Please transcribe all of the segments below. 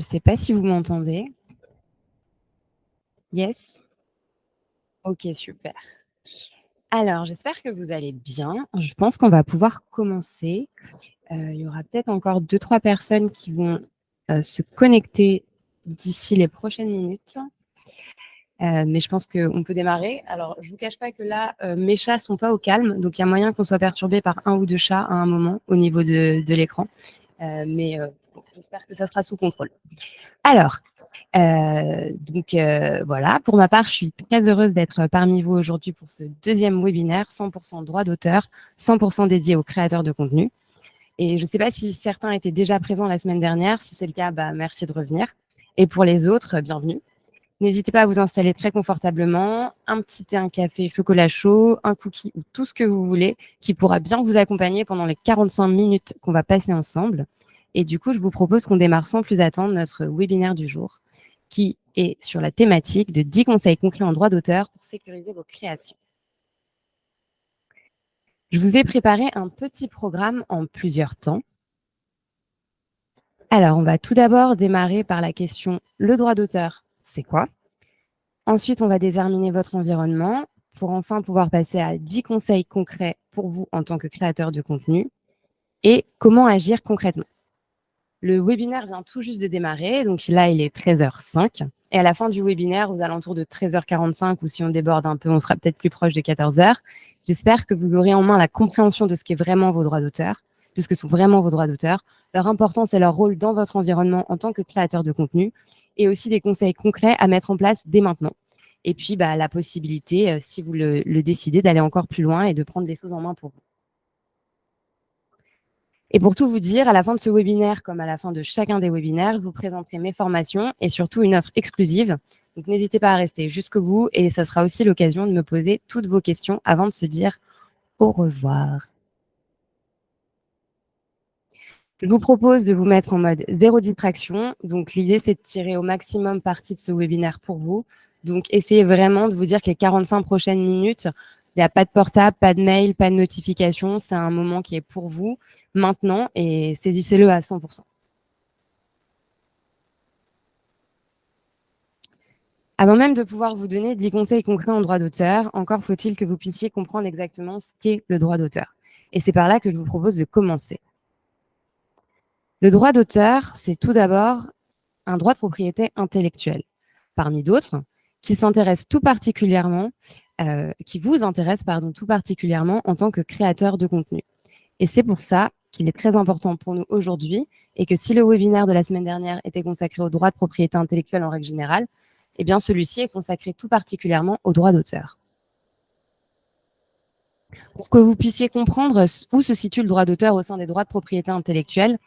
Je ne sais pas si vous m'entendez. Yes? Ok, super. Alors, j'espère que vous allez bien. Je pense qu'on va pouvoir commencer. Il y aura peut-être encore 2-3 personnes qui vont se connecter d'ici les prochaines minutes. Mais je pense qu'on peut démarrer. Alors, je ne vous cache pas que là, mes chats ne sont pas au calme. Donc, il y a moyen qu'on soit perturbé par un ou deux chats à un moment au niveau de l'écran. Mais j'espère que ça sera sous contrôle. Alors, voilà, pour ma part, je suis très heureuse d'être parmi vous aujourd'hui pour ce deuxième webinaire 100% droit d'auteur, 100% dédié aux créateurs de contenu. Et je ne sais pas si certains étaient déjà présents la semaine dernière. Si c'est le cas, merci de revenir. Et pour les autres, bienvenue. N'hésitez pas à vous installer très confortablement, un petit thé, un café, chocolat chaud, un cookie ou tout ce que vous voulez qui pourra bien vous accompagner pendant les 45 minutes qu'on va passer ensemble. Et du coup, je vous propose qu'on démarre sans plus attendre notre webinaire du jour qui est sur la thématique de 10 conseils concrets en droit d'auteur pour sécuriser vos créations. Je vous ai préparé un petit programme en plusieurs temps. Alors, on va tout d'abord démarrer par la question « Le droit d'auteur, c'est quoi ?» Ensuite, on va déterminer votre environnement pour enfin pouvoir passer à 10 conseils concrets pour vous en tant que créateur de contenu et comment agir concrètement. Le webinaire vient tout juste de démarrer, donc là, il est 13h05. Et à la fin du webinaire, aux alentours de 13h45, ou si on déborde un peu, on sera peut-être plus proche de 14h, j'espère que vous aurez en main la compréhension de ce qu'est vraiment vos droits d'auteur, de ce que sont vraiment vos droits d'auteur, leur importance et leur rôle dans votre environnement en tant que créateur de contenu, et aussi des conseils concrets à mettre en place dès maintenant. Et puis, la possibilité, si vous le décidez, d'aller encore plus loin et de prendre les choses en main pour vous. Et pour tout vous dire, à la fin de ce webinaire, comme à la fin de chacun des webinaires, je vous présenterai mes formations et surtout une offre exclusive. Donc, n'hésitez pas à rester jusqu'au bout et ça sera aussi l'occasion de me poser toutes vos questions avant de se dire au revoir. Je vous propose de vous mettre en mode zéro distraction. Donc, l'idée, c'est de tirer au maximum parti de ce webinaire pour vous. Donc, essayez vraiment de vous dire que les 45 prochaines minutes, il n'y a pas de portable, pas de mail, pas de notification. C'est un moment qui est pour vous maintenant et saisissez-le à 100%. Avant même de pouvoir vous donner 10 conseils concrets en droit d'auteur, encore faut-il que vous puissiez comprendre exactement ce qu'est le droit d'auteur. Et c'est par là que je vous propose de commencer. Le droit d'auteur, c'est tout d'abord un droit de propriété intellectuelle, parmi d'autres, qui s'intéresse tout particulièrement, qui vous intéresse tout particulièrement en tant que créateur de contenu. Et c'est pour ça qu'il est très important pour nous aujourd'hui et que si le webinaire de la semaine dernière était consacré au droit de propriété intellectuelle en règle générale, eh bien celui-ci est consacré tout particulièrement au droit d'auteur. Pour que vous puissiez comprendre où se situe le droit d'auteur au sein des droits de propriété intellectuelle,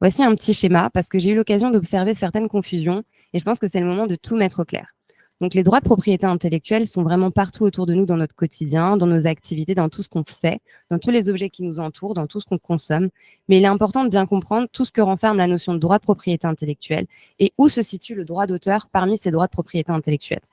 voici un petit schéma parce que j'ai eu l'occasion d'observer certaines confusions et je pense que c'est le moment de tout mettre au clair. Donc, les droits de propriété intellectuelle sont vraiment partout autour de nous dans notre quotidien, dans nos activités, dans tout ce qu'on fait, dans tous les objets qui nous entourent, dans tout ce qu'on consomme. Mais il est important de bien comprendre tout ce que renferme la notion de droit de propriété intellectuelle et où se situe le droit d'auteur parmi ces droits de propriété intellectuelle.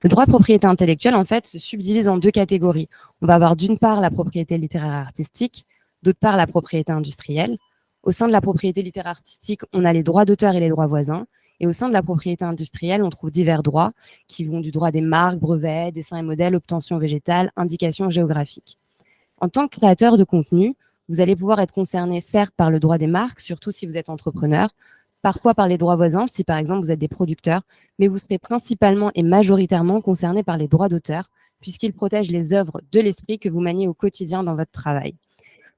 Le droit de propriété intellectuelle, en fait, se subdivise en deux catégories. On va avoir d'une part la propriété littéraire et artistique, d'autre part la propriété industrielle. Au sein de la propriété littéraire artistique, on a les droits d'auteur et les droits voisins. Et au sein de la propriété industrielle, on trouve divers droits qui vont du droit des marques, brevets, dessins et modèles, obtentions végétales, indications géographiques. En tant que créateur de contenu, vous allez pouvoir être concerné certes par le droit des marques, surtout si vous êtes entrepreneur, parfois par les droits voisins, si par exemple vous êtes des producteurs, mais vous serez principalement et majoritairement concerné par les droits d'auteur, puisqu'ils protègent les œuvres de l'esprit que vous maniez au quotidien dans votre travail.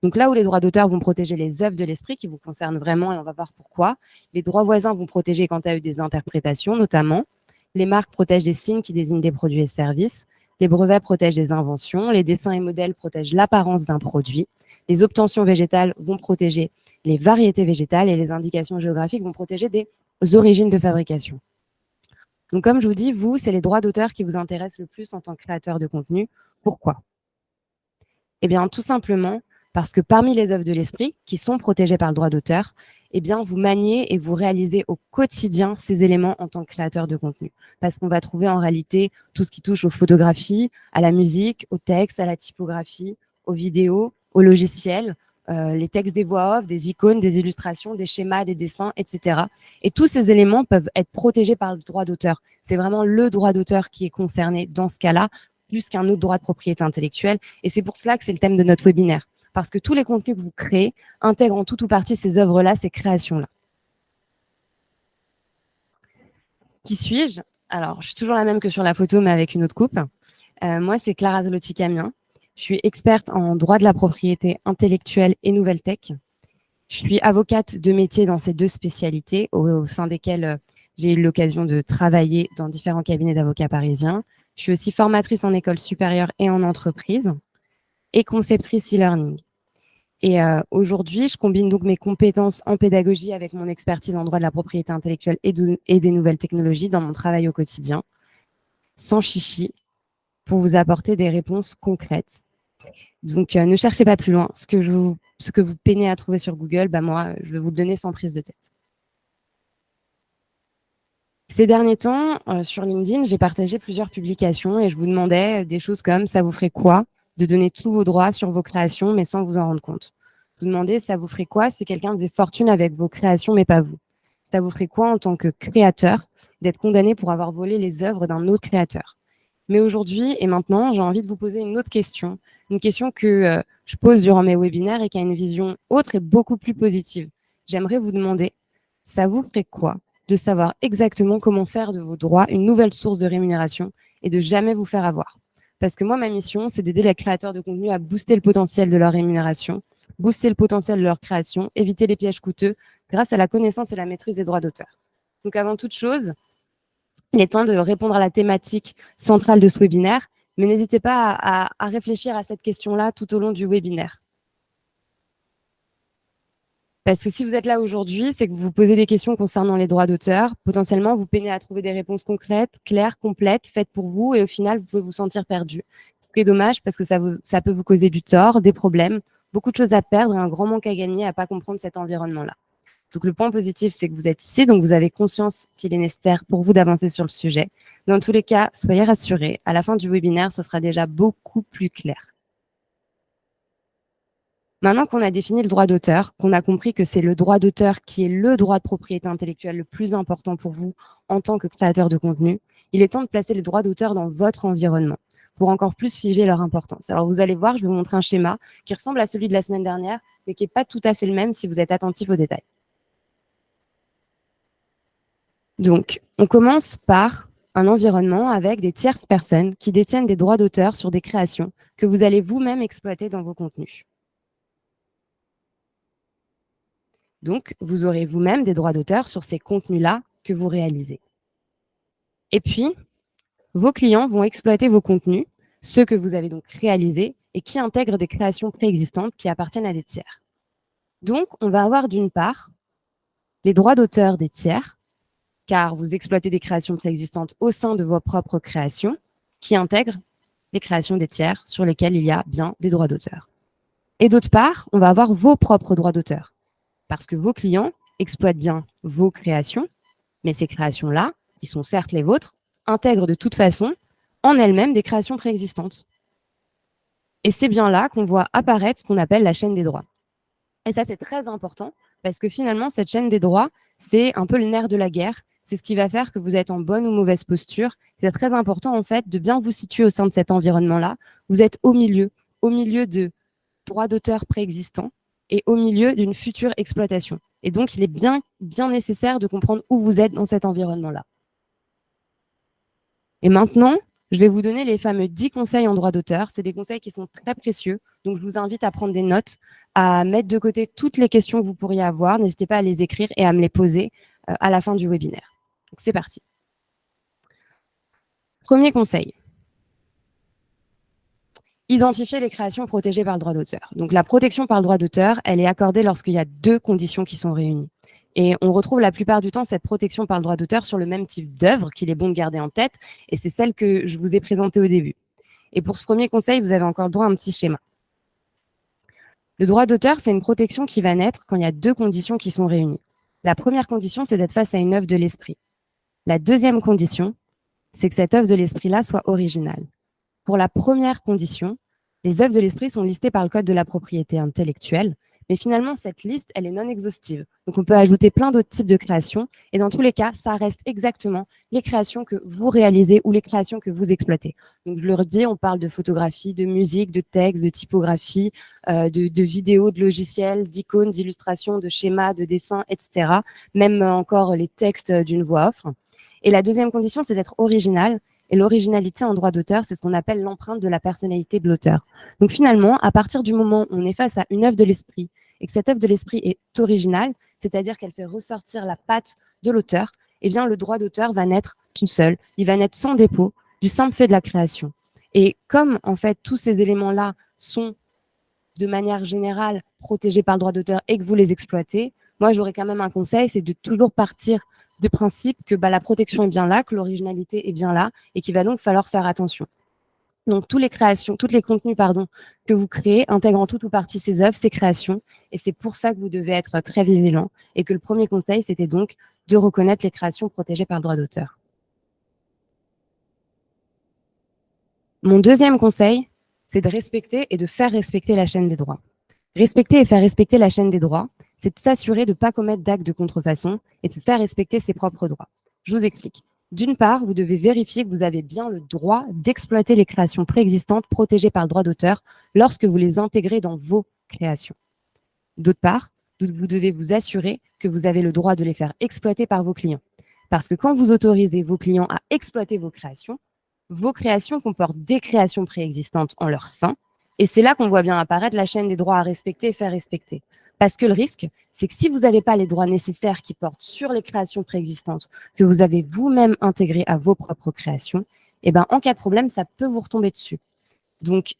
Donc là où les droits d'auteur vont protéger les œuvres de l'esprit qui vous concernent vraiment, et on va voir pourquoi, les droits voisins vont protéger quant à eux des interprétations notamment, les marques protègent des signes qui désignent des produits et services, les brevets protègent des inventions, les dessins et modèles protègent l'apparence d'un produit, les obtentions végétales vont protéger les variétés végétales et les indications géographiques vont protéger des origines de fabrication. Donc comme je vous dis, vous, c'est les droits d'auteur qui vous intéressent le plus en tant que créateur de contenu. Pourquoi ? Eh bien, tout simplement parce que parmi les œuvres de l'esprit, qui sont protégées par le droit d'auteur, eh bien, vous maniez et vous réalisez au quotidien ces éléments en tant que créateur de contenu. Parce qu'on va trouver en réalité tout ce qui touche aux photographies, à la musique, au texte, à la typographie, aux vidéos, aux logiciels, les textes des voix off, des icônes, des illustrations, des schémas, des dessins, etc. Et tous ces éléments peuvent être protégés par le droit d'auteur. C'est vraiment le droit d'auteur qui est concerné dans ce cas-là, plus qu'un autre droit de propriété intellectuelle. Et c'est pour cela que c'est le thème de notre webinaire. Parce que tous les contenus que vous créez intègrent en tout ou partie ces œuvres-là, ces créations-là. Qui suis-je? Alors, je suis toujours la même que sur la photo, mais avec une autre coupe. Moi, c'est Clara Zloty-Camien. Je suis experte en droit de la propriété intellectuelle et nouvelle tech. Je suis avocate de métier dans ces deux spécialités, au sein desquelles j'ai eu l'occasion de travailler dans différents cabinets d'avocats parisiens. Je suis aussi formatrice en école supérieure et en entreprise et conceptrice e-learning. Et aujourd'hui, je combine donc mes compétences en pédagogie avec mon expertise en droit de la propriété intellectuelle et des nouvelles technologies dans mon travail au quotidien, sans chichi, pour vous apporter des réponses concrètes. Donc, ne cherchez pas plus loin. Ce que vous peinez à trouver sur Google, bah moi, je vais vous le donner sans prise de tête. Ces derniers temps, sur LinkedIn, j'ai partagé plusieurs publications et je vous demandais des choses comme « ça vous ferait quoi de donner tous vos droits sur vos créations, mais sans vous en rendre compte ?» Je vous demandais « ça vous ferait quoi si quelqu'un faisait fortune avec vos créations, mais pas vous ?» Ça vous ferait quoi en tant que créateur d'être condamné pour avoir volé les œuvres d'un autre créateur? Mais aujourd'hui et maintenant, j'ai envie de vous poser une autre question, une question que je pose durant mes webinaires et qui a une vision autre et beaucoup plus positive. J'aimerais vous demander, ça vous ferait quoi de savoir exactement comment faire de vos droits une nouvelle source de rémunération et de jamais vous faire avoir? Parce que moi, ma mission, c'est d'aider les créateurs de contenu à booster le potentiel de leur rémunération, booster le potentiel de leur création, éviter les pièges coûteux grâce à la connaissance et la maîtrise des droits d'auteur. Donc avant toute chose, il est temps de répondre à la thématique centrale de ce webinaire, mais n'hésitez pas à réfléchir à cette question-là tout au long du webinaire. Parce que si vous êtes là aujourd'hui, c'est que vous vous posez des questions concernant les droits d'auteur. Potentiellement, vous peinez à trouver des réponses concrètes, claires, complètes, faites pour vous, et au final, vous pouvez vous sentir perdu. Ce qui est dommage parce que ça peut vous causer du tort, des problèmes, beaucoup de choses à perdre et un grand manque à gagner à ne pas comprendre cet environnement-là. Donc, le point positif, c'est que vous êtes ici, donc vous avez conscience qu'il est nécessaire pour vous d'avancer sur le sujet. Dans tous les cas, soyez rassurés. À la fin du webinaire, ça sera déjà beaucoup plus clair. Maintenant qu'on a défini le droit d'auteur, qu'on a compris que c'est le droit d'auteur qui est le droit de propriété intellectuelle le plus important pour vous en tant que créateur de contenu, il est temps de placer les droits d'auteur dans votre environnement pour encore plus figer leur importance. Alors, vous allez voir, je vais vous montrer un schéma qui ressemble à celui de la semaine dernière, mais qui n'est pas tout à fait le même si vous êtes attentif aux détails. Donc, on commence par un environnement avec des tierces personnes qui détiennent des droits d'auteur sur des créations que vous allez vous-même exploiter dans vos contenus. Donc, vous aurez vous-même des droits d'auteur sur ces contenus-là que vous réalisez. Et puis, vos clients vont exploiter vos contenus, ceux que vous avez donc réalisés et qui intègrent des créations préexistantes qui appartiennent à des tiers. Donc, on va avoir d'une part les droits d'auteur des tiers, car vous exploitez des créations préexistantes au sein de vos propres créations qui intègrent les créations des tiers sur lesquelles il y a bien des droits d'auteur. Et d'autre part, on va avoir vos propres droits d'auteur, parce que vos clients exploitent bien vos créations, mais ces créations-là, qui sont certes les vôtres, intègrent de toute façon en elles-mêmes des créations préexistantes. Et c'est bien là qu'on voit apparaître ce qu'on appelle la chaîne des droits. Et ça, c'est très important, parce que finalement, cette chaîne des droits, c'est un peu le nerf de la guerre. C'est ce qui va faire que vous êtes en bonne ou mauvaise posture. C'est très important, en fait, de bien vous situer au sein de cet environnement-là. Vous êtes au milieu de droits d'auteur préexistants et au milieu d'une future exploitation. Et donc, il est bien nécessaire de comprendre où vous êtes dans cet environnement-là. Et maintenant, je vais vous donner les fameux 10 conseils en droit d'auteur. C'est des conseils qui sont très précieux. Donc, je vous invite à prendre des notes, à mettre de côté toutes les questions que vous pourriez avoir. N'hésitez pas à les écrire et à me les poser à la fin du webinaire. Donc, c'est parti. Premier conseil. Identifier les créations protégées par le droit d'auteur. Donc, la protection par le droit d'auteur, elle est accordée lorsqu'il y a deux conditions qui sont réunies. Et on retrouve la plupart du temps cette protection par le droit d'auteur sur le même type d'œuvre qu'il est bon de garder en tête. Et c'est celle que je vous ai présentée au début. Et pour ce premier conseil, vous avez encore le droit à un petit schéma. Le droit d'auteur, c'est une protection qui va naître quand il y a deux conditions qui sont réunies. La première condition, c'est d'être face à une œuvre de l'esprit. La deuxième condition, c'est que cette œuvre de l'esprit-là soit originale. Pour la première condition, les œuvres de l'esprit sont listées par le Code de la propriété intellectuelle, Mais finalement, cette liste, elle est non exhaustive. Donc, on peut ajouter plein d'autres types de créations. Et dans tous les cas, ça reste exactement les créations que vous réalisez ou les créations que vous exploitez. Donc, je le redis, on parle de photographie, de musique, de texte, de typographie, de vidéos, de logiciels, d'icônes, d'illustrations, de schémas, de dessins, etc. Même encore les textes d'une voix off. Et la deuxième condition, c'est d'être original. Et l'originalité en droit d'auteur, c'est ce qu'on appelle l'empreinte de la personnalité de l'auteur. Donc finalement, à partir du moment où on est face à une œuvre de l'esprit et que cette œuvre de l'esprit est originale, c'est-à-dire qu'elle fait ressortir la patte de l'auteur, eh bien le droit d'auteur va naître tout seul, il va naître sans dépôt, du simple fait de la création. Et comme en fait tous ces éléments-là sont de manière générale protégés par le droit d'auteur et que vous les exploitez, moi j'aurais quand même un conseil, c'est de toujours partir du principe que la protection est bien là, que l'originalité est bien là et qu'il va donc falloir faire attention. Donc, toutes les contenus, que vous créez intègrent en tout ou partie ces œuvres, ces créations. Et c'est pour ça que vous devez être très vigilant. Et que le premier conseil, c'était donc de reconnaître les créations protégées par le droit d'auteur. Mon deuxième conseil, c'est de respecter et de faire respecter la chaîne des droits. Respecter et faire respecter la chaîne des droits, c'est de s'assurer de ne pas commettre d'actes de contrefaçon et de faire respecter ses propres droits. Je vous explique. D'une part, vous devez vérifier que vous avez bien le droit d'exploiter les créations préexistantes protégées par le droit d'auteur lorsque vous les intégrez dans vos créations. D'autre part, vous devez vous assurer que vous avez le droit de les faire exploiter par vos clients. Parce que quand vous autorisez vos clients à exploiter vos créations comportent des créations préexistantes en leur sein. Et c'est là qu'on voit bien apparaître la chaîne des droits à respecter et faire respecter. Parce que le risque, c'est que si vous n'avez pas les droits nécessaires qui portent sur les créations préexistantes que vous avez vous-même intégrées à vos propres créations, eh ben, en cas de problème, ça peut vous retomber dessus. Donc,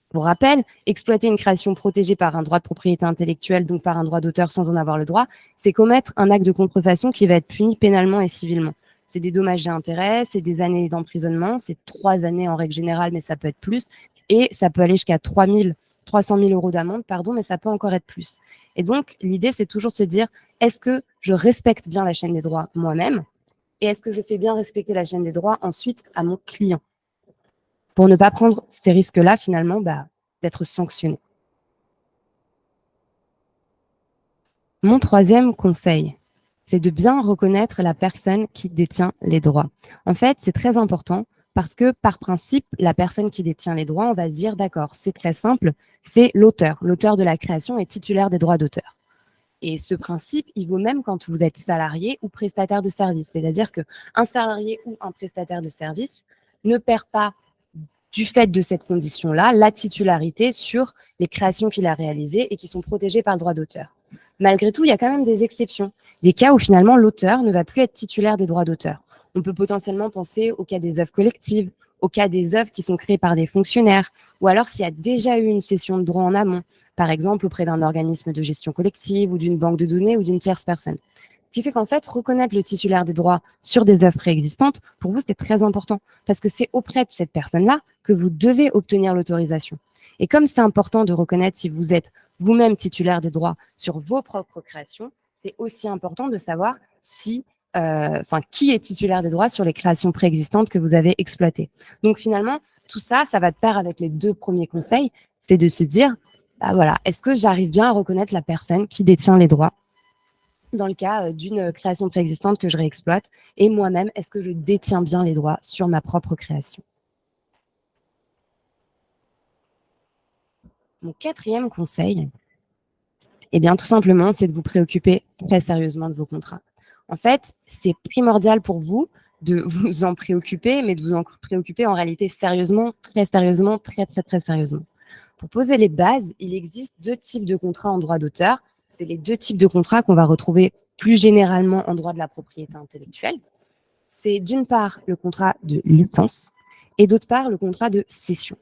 pour rappel, exploiter une création protégée par un droit de propriété intellectuelle, donc par un droit d'auteur sans en avoir le droit, c'est commettre un acte de contrefaçon qui va être puni pénalement et civilement. C'est des dommages et intérêts, c'est des années d'emprisonnement, c'est 3 années en règle générale, mais ça peut être plus, et ça peut aller jusqu'à 300 000 euros d'amende, mais ça peut encore être plus. Et donc, l'idée, c'est toujours de se dire, est-ce que je respecte bien la chaîne des droits moi-même, et est-ce que je fais bien respecter la chaîne des droits ensuite à mon client, pour ne pas prendre ces risques-là, finalement, d'être sanctionné. Mon troisième conseil, c'est de bien reconnaître la personne qui détient les droits. En fait, c'est très important parce que, par principe, la personne qui détient les droits, on va se dire, d'accord, c'est très simple, c'est l'auteur. L'auteur de la création est titulaire des droits d'auteur. Et ce principe, il vaut même quand vous êtes salarié ou prestataire de service. C'est-à-dire qu'un salarié ou un prestataire de service ne perd pas, du fait de cette condition-là, la titularité sur les créations qu'il a réalisées et qui sont protégées par le droit d'auteur. Malgré tout, il y a quand même des exceptions, des cas où finalement l'auteur ne va plus être titulaire des droits d'auteur. On peut potentiellement penser au cas des œuvres collectives, au cas des œuvres qui sont créées par des fonctionnaires, ou alors s'il y a déjà eu une cession de droit en amont, par exemple auprès d'un organisme de gestion collective ou d'une banque de données ou d'une tierce personne. Ce qui fait qu'en fait, reconnaître le titulaire des droits sur des œuvres préexistantes, pour vous, c'est très important, parce que c'est auprès de cette personne-là que vous devez obtenir l'autorisation. Et comme c'est important de reconnaître si vous êtes vous-même titulaire des droits sur vos propres créations, c'est aussi important de savoir qui est titulaire des droits sur les créations préexistantes que vous avez exploitées. Donc finalement, tout ça, ça va de pair avec les 2 premiers conseils, c'est de se dire, est-ce que j'arrive bien à reconnaître la personne qui détient les droits dans le cas d'une création préexistante que je réexploite, et moi-même, est-ce que je détiens bien les droits sur ma propre création? Mon 4e conseil, tout simplement, c'est de vous préoccuper très sérieusement de vos contrats. En fait, c'est primordial pour vous de vous en préoccuper, mais de vous en préoccuper en réalité sérieusement, très sérieusement, très, très, très sérieusement. Pour poser les bases, il existe 2 types de contrats en droit d'auteur. C'est les 2 types de contrats qu'on va retrouver plus généralement en droit de la propriété intellectuelle. C'est d'une part le contrat de licence et d'autre part le contrat de cession.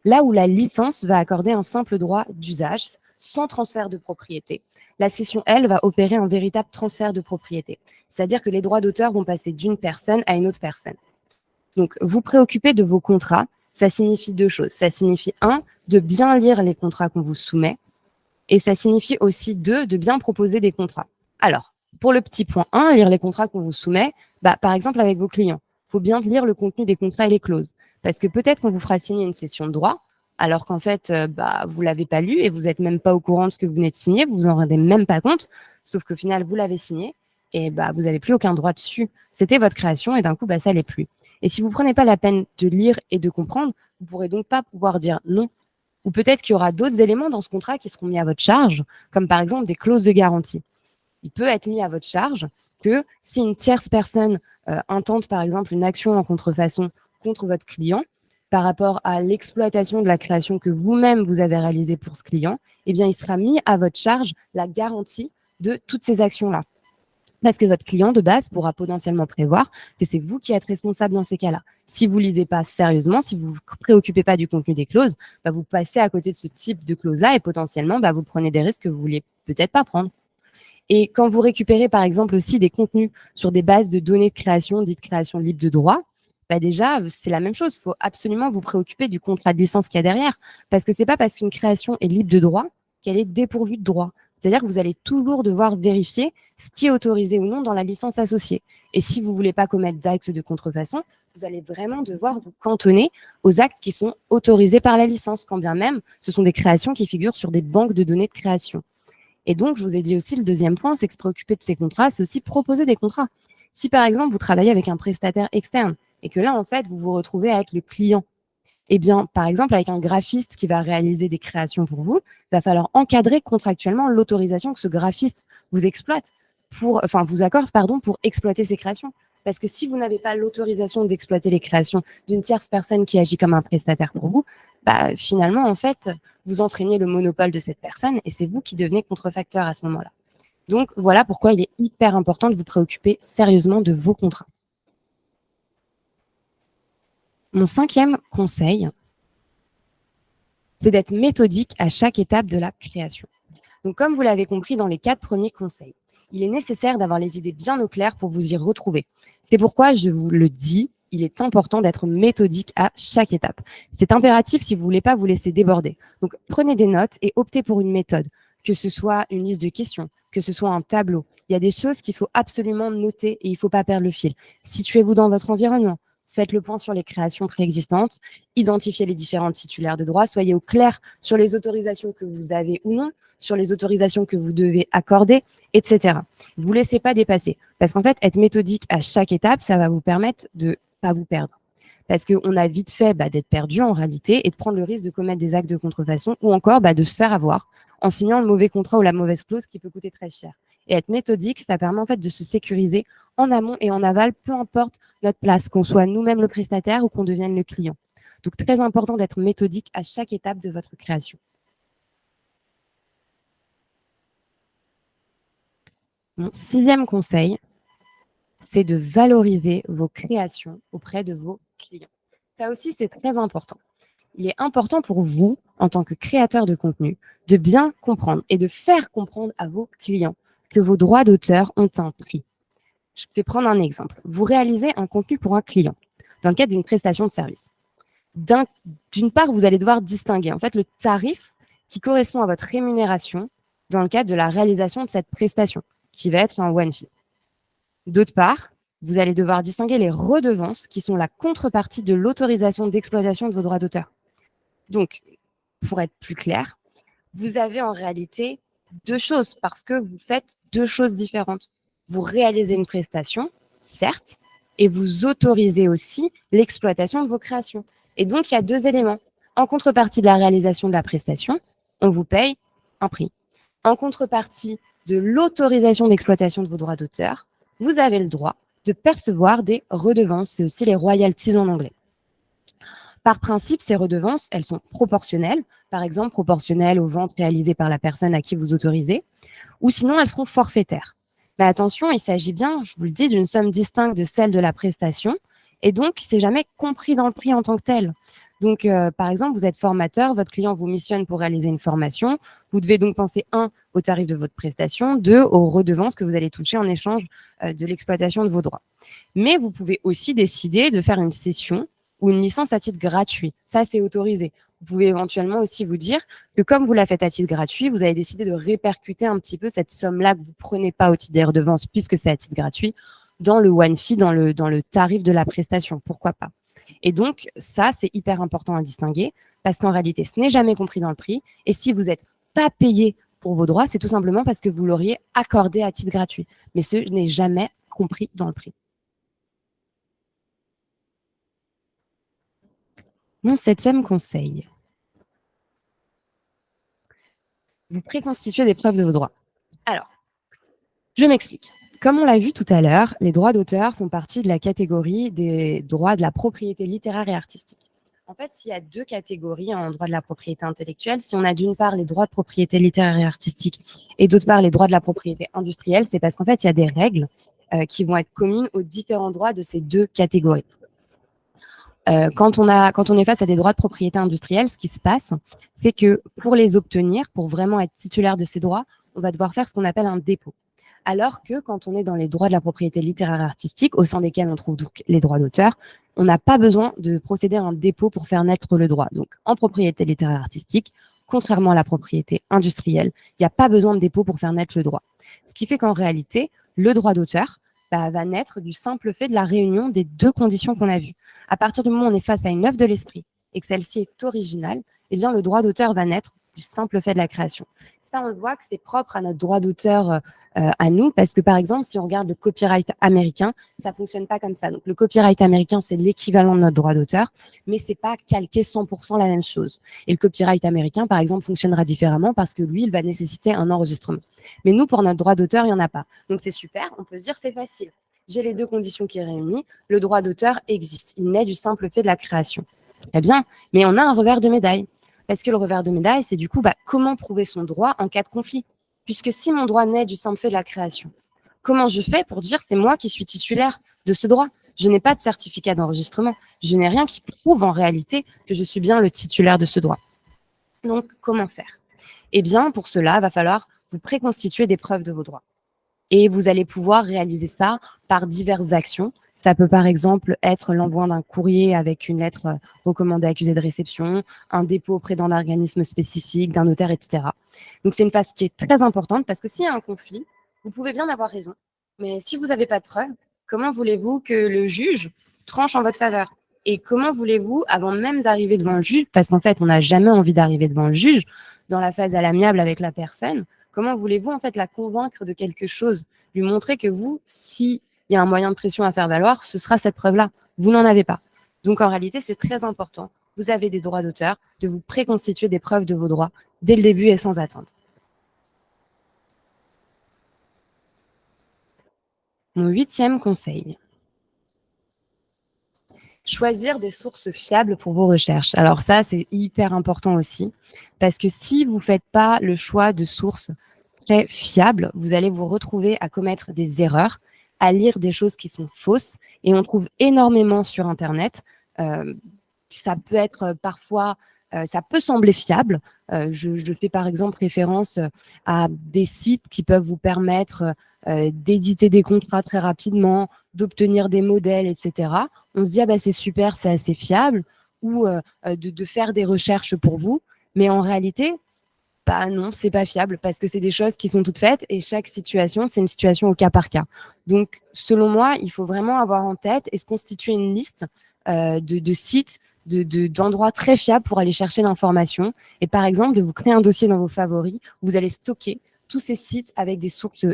Là où la licence va accorder un simple droit d'usage sans transfert de propriété, la cession, elle, va opérer un véritable transfert de propriété. C'est-à-dire que les droits d'auteur vont passer d'une personne à une autre personne. Donc, vous préoccuper de vos contrats, ça signifie 2 choses. Ça signifie 1, de bien lire les contrats qu'on vous soumet, et ça signifie aussi 2, de bien proposer des contrats. Alors, pour le petit point 1, lire les contrats qu'on vous soumet, par exemple avec vos clients, il faut bien lire le contenu des contrats et les clauses. Parce que peut-être qu'on vous fera signer une cession de droit, alors qu'en fait, vous l'avez pas lu et vous êtes même pas au courant de ce que vous venez de signer, vous vous en rendez même pas compte, sauf qu'au final, vous l'avez signé et vous avez plus aucun droit dessus. C'était votre création et d'un coup, ça l'est plus. Et si vous prenez pas la peine de lire et de comprendre, vous pourrez donc pas pouvoir dire non. Ou peut-être qu'il y aura d'autres éléments dans ce contrat qui seront mis à votre charge, comme par exemple des clauses de garantie. Il peut être mis à votre charge que si une tierce personne intente par exemple une action en contrefaçon contre votre client par rapport à l'exploitation de la création que vous-même vous avez réalisée pour ce client, eh bien il sera mis à votre charge la garantie de toutes ces actions-là. Parce que votre client de base pourra potentiellement prévoir que c'est vous qui êtes responsable dans ces cas-là. Si vous ne lisez pas sérieusement, si vous ne vous préoccupez pas du contenu des clauses, vous passez à côté de ce type de clause-là et potentiellement, vous prenez des risques que vous ne vouliez peut-être pas prendre. Et quand vous récupérez, par exemple, aussi des contenus sur des bases de données de création, dites création libre de droit, déjà, c'est la même chose. Il faut absolument vous préoccuper du contrat de licence qu'il y a derrière. Parce que ce n'est pas parce qu'une création est libre de droit qu'elle est dépourvue de droit. C'est-à-dire que vous allez toujours devoir vérifier ce qui est autorisé ou non dans la licence associée. Et si vous ne voulez pas commettre d'actes de contrefaçon, vous allez vraiment devoir vous cantonner aux actes qui sont autorisés par la licence, quand bien même ce sont des créations qui figurent sur des banques de données de création. Et donc, je vous ai dit aussi, le deuxième point, c'est que se préoccuper de ces contrats, c'est aussi proposer des contrats. Si, par exemple, vous travaillez avec un prestataire externe et que là, en fait, vous vous retrouvez avec le client, eh bien, par exemple, avec un graphiste qui va réaliser des créations pour vous, il va falloir encadrer contractuellement l'autorisation que ce graphiste vous vous accorde, pour exploiter ces créations. Parce que si vous n'avez pas l'autorisation d'exploiter les créations d'une tierce personne qui agit comme un prestataire pour vous, finalement, en fait, vous enfreignez le monopole de cette personne et c'est vous qui devenez contrefacteur à ce moment-là. Donc, voilà pourquoi il est hyper important de vous préoccuper sérieusement de vos contrats. Mon 5e conseil, c'est d'être méthodique à chaque étape de la création. Donc, comme vous l'avez compris dans les 4 premiers conseils, il est nécessaire d'avoir les idées bien au clair pour vous y retrouver. C'est pourquoi je vous le dis, il est important d'être méthodique à chaque étape. C'est impératif si vous ne voulez pas vous laisser déborder. Donc, prenez des notes et optez pour une méthode, que ce soit une liste de questions, que ce soit un tableau. Il y a des choses qu'il faut absolument noter et il ne faut pas perdre le fil. Situez-vous dans votre environnement. Faites le point sur les créations préexistantes, identifiez les différents titulaires de droit, soyez au clair sur les autorisations que vous avez ou non, sur les autorisations que vous devez accorder, etc. Ne vous laissez pas dépasser. Parce qu'en fait, être méthodique à chaque étape, ça va vous permettre de ne pas vous perdre. Parce qu'on a vite fait d'être perdu en réalité et de prendre le risque de commettre des actes de contrefaçon ou encore de se faire avoir en signant le mauvais contrat ou la mauvaise clause qui peut coûter très cher. Et être méthodique, ça permet en fait de se sécuriser en amont et en aval, peu importe notre place, qu'on soit nous-mêmes le prestataire ou qu'on devienne le client. Donc, très important d'être méthodique à chaque étape de votre création. Mon 6e conseil, c'est de valoriser vos créations auprès de vos clients. Ça aussi, c'est très important. Il est important pour vous, en tant que créateur de contenu, de bien comprendre et de faire comprendre à vos clients que vos droits d'auteur ont un prix. Je vais prendre un exemple. Vous réalisez un contenu pour un client dans le cadre d'une prestation de service. D'une part, vous allez devoir distinguer en fait le tarif qui correspond à votre rémunération dans le cadre de la réalisation de cette prestation, qui va être un one fee. D'autre part, vous allez devoir distinguer les redevances qui sont la contrepartie de l'autorisation d'exploitation de vos droits d'auteur. Donc, pour être plus clair, vous avez en réalité 2 choses parce que vous faites 2 choses différentes. Vous réalisez une prestation, certes, et vous autorisez aussi l'exploitation de vos créations. Et donc, il y a 2 éléments. En contrepartie de la réalisation de la prestation, on vous paye un prix. En contrepartie de l'autorisation d'exploitation de vos droits d'auteur, vous avez le droit de percevoir des redevances. C'est aussi les royalties en anglais. Par principe, ces redevances, elles sont proportionnelles, par exemple proportionnelles aux ventes réalisées par la personne à qui vous autorisez, ou sinon elles seront forfaitaires. Mais attention, il s'agit bien, je vous le dis, d'une somme distincte de celle de la prestation, et donc c'est jamais compris dans le prix en tant que tel. Donc, par exemple, vous êtes formateur, votre client vous missionne pour réaliser une formation, vous devez donc penser 1 au tarif de votre prestation, 2 aux redevances que vous allez toucher en échange de l'exploitation de vos droits. Mais vous pouvez aussi décider de faire une cession ou une licence à titre gratuit. Ça, c'est autorisé. Vous pouvez éventuellement aussi vous dire que comme vous la faites à titre gratuit, vous avez décidé de répercuter un petit peu cette somme-là que vous ne prenez pas au titre des redevances puisque c'est à titre gratuit dans le one fee, dans le tarif de la prestation. Pourquoi pas? Et donc, ça, c'est hyper important à distinguer parce qu'en réalité, ce n'est jamais compris dans le prix. Et si vous n'êtes pas payé pour vos droits, c'est tout simplement parce que vous l'auriez accordé à titre gratuit. Mais ce n'est jamais compris dans le prix. Mon 7e conseil, vous préconstituez des preuves de vos droits. Alors, je m'explique. Comme on l'a vu tout à l'heure, les droits d'auteur font partie de la catégorie des droits de la propriété littéraire et artistique. En fait, s'il y a deux catégories en droit de la propriété intellectuelle, si on a d'une part les droits de propriété littéraire et artistique et d'autre part les droits de la propriété industrielle, c'est parce qu'en fait, il y a des règles qui vont être communes aux différents droits de ces deux catégories. Quand on est face à des droits de propriété industrielle, ce qui se passe, c'est que pour les obtenir, pour vraiment être titulaire de ces droits, on va devoir faire ce qu'on appelle un dépôt. Alors que quand on est dans les droits de la propriété littéraire et artistique, au sein desquels on trouve donc les droits d'auteur, on n'a pas besoin de procéder à un dépôt pour faire naître le droit. Donc, en propriété littéraire et artistique, contrairement à la propriété industrielle, il n'y a pas besoin de dépôt pour faire naître le droit. Ce qui fait qu'en réalité, le droit d'auteur va naître du simple fait de la réunion des deux conditions qu'on a vues. À partir du moment où on est face à une œuvre de l'esprit et que celle-ci est originale, eh bien, le droit d'auteur va naître du simple fait de la création. Ça, on le voit que c'est propre à notre droit d'auteur à nous, parce que par exemple, si on regarde le copyright américain, ça fonctionne pas comme ça. Donc, le copyright américain, c'est l'équivalent de notre droit d'auteur, mais c'est pas calqué 100% la même chose. Et le copyright américain, par exemple, fonctionnera différemment parce que lui, il va nécessiter un enregistrement. Mais nous, pour notre droit d'auteur, il y en a pas. Donc, c'est super. On peut se dire, c'est facile. J'ai les deux conditions qui sont réunies. Le droit d'auteur existe. Il naît du simple fait de la création. Très bien. Mais on a un revers de médaille. Parce que le revers de médaille, c'est du coup, comment prouver son droit en cas de conflit? Puisque si mon droit naît du simple fait de la création, comment je fais pour dire c'est moi qui suis titulaire de ce droit? Je n'ai pas de certificat d'enregistrement. Je n'ai rien qui prouve en réalité que je suis bien le titulaire de ce droit. Donc, comment faire? Eh bien, pour cela, il va falloir vous préconstituer des preuves de vos droits. Et vous allez pouvoir réaliser ça par diverses actions. Ça peut par exemple être l'envoi d'un courrier avec une lettre recommandée accusée de réception, un dépôt auprès d'un organisme spécifique, d'un notaire, etc. Donc c'est une phase qui est très importante parce que s'il y a un conflit, vous pouvez bien avoir raison. Mais si vous n'avez pas de preuves, comment voulez-vous que le juge tranche en votre faveur? Et comment voulez-vous, avant même d'arriver devant le juge, parce qu'en fait, on n'a jamais envie d'arriver devant le juge, dans la phase à l'amiable avec la personne, comment voulez-vous en fait la convaincre de quelque chose? Lui montrer que vous, s'il y a un moyen de pression à faire valoir, ce sera cette preuve-là. Vous n'en avez pas. Donc en réalité, c'est très important. Vous avez des droits d'auteur, de vous préconstituer des preuves de vos droits dès le début et sans attendre. Mon 8e conseil. Choisir des sources fiables pour vos recherches. Alors ça, c'est hyper important aussi, parce que si vous ne faites pas le choix de sources très fiables, vous allez vous retrouver à commettre des erreurs, à lire des choses qui sont fausses, et on trouve énormément sur Internet. Ça peut être parfois, ça peut sembler fiable. Je fais par exemple référence à des sites qui peuvent vous permettre d'éditer des contrats très rapidement, d'obtenir des modèles, etc. On se dit, c'est super, c'est assez fiable, ou de faire des recherches pour vous. Mais en réalité, non, c'est pas fiable parce que c'est des choses qui sont toutes faites et chaque situation, c'est une situation au cas par cas. Donc, selon moi, il faut vraiment avoir en tête et se constituer une liste de sites, d'endroits très fiables pour aller chercher l'information. Et par exemple, de vous créer un dossier dans vos favoris où vous allez stocker tous ces sites avec des sources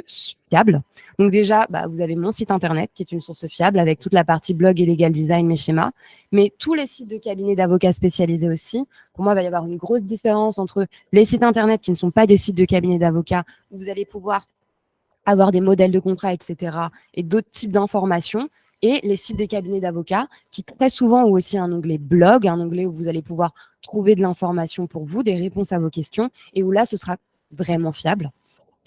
fiables. Donc déjà, vous avez mon site internet qui est une source fiable avec toute la partie blog et legal design, mes schémas. Mais tous les sites de cabinets d'avocats spécialisés aussi. Pour moi, il va y avoir une grosse différence entre les sites internet qui ne sont pas des sites de cabinets d'avocats où vous allez pouvoir avoir des modèles de contrats, etc. et d'autres types d'informations et les sites des cabinets d'avocats qui très souvent ont aussi un onglet blog, un onglet où vous allez pouvoir trouver de l'information pour vous, des réponses à vos questions et où là, ce sera vraiment fiable.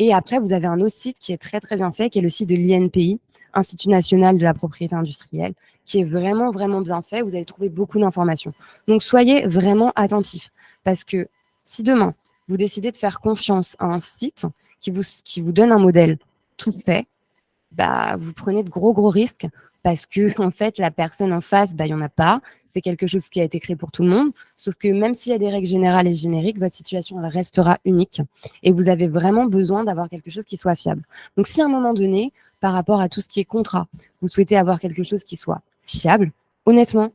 Et après, vous avez un autre site qui est très, très bien fait, qui est le site de l'INPI, Institut national de la propriété industrielle, qui est vraiment, vraiment bien fait. Vous allez trouver beaucoup d'informations. Donc, soyez vraiment attentifs. Parce que si demain, vous décidez de faire confiance à un site qui vous donne un modèle tout fait, vous prenez de gros, gros risques parce que, en fait, la personne en face, il n'y en a pas. C'est quelque chose qui a été créé pour tout le monde. Sauf que même s'il y a des règles générales et génériques, votre situation, elle restera unique. Et vous avez vraiment besoin d'avoir quelque chose qui soit fiable. Donc, si à un moment donné, par rapport à tout ce qui est contrat, vous souhaitez avoir quelque chose qui soit fiable, honnêtement,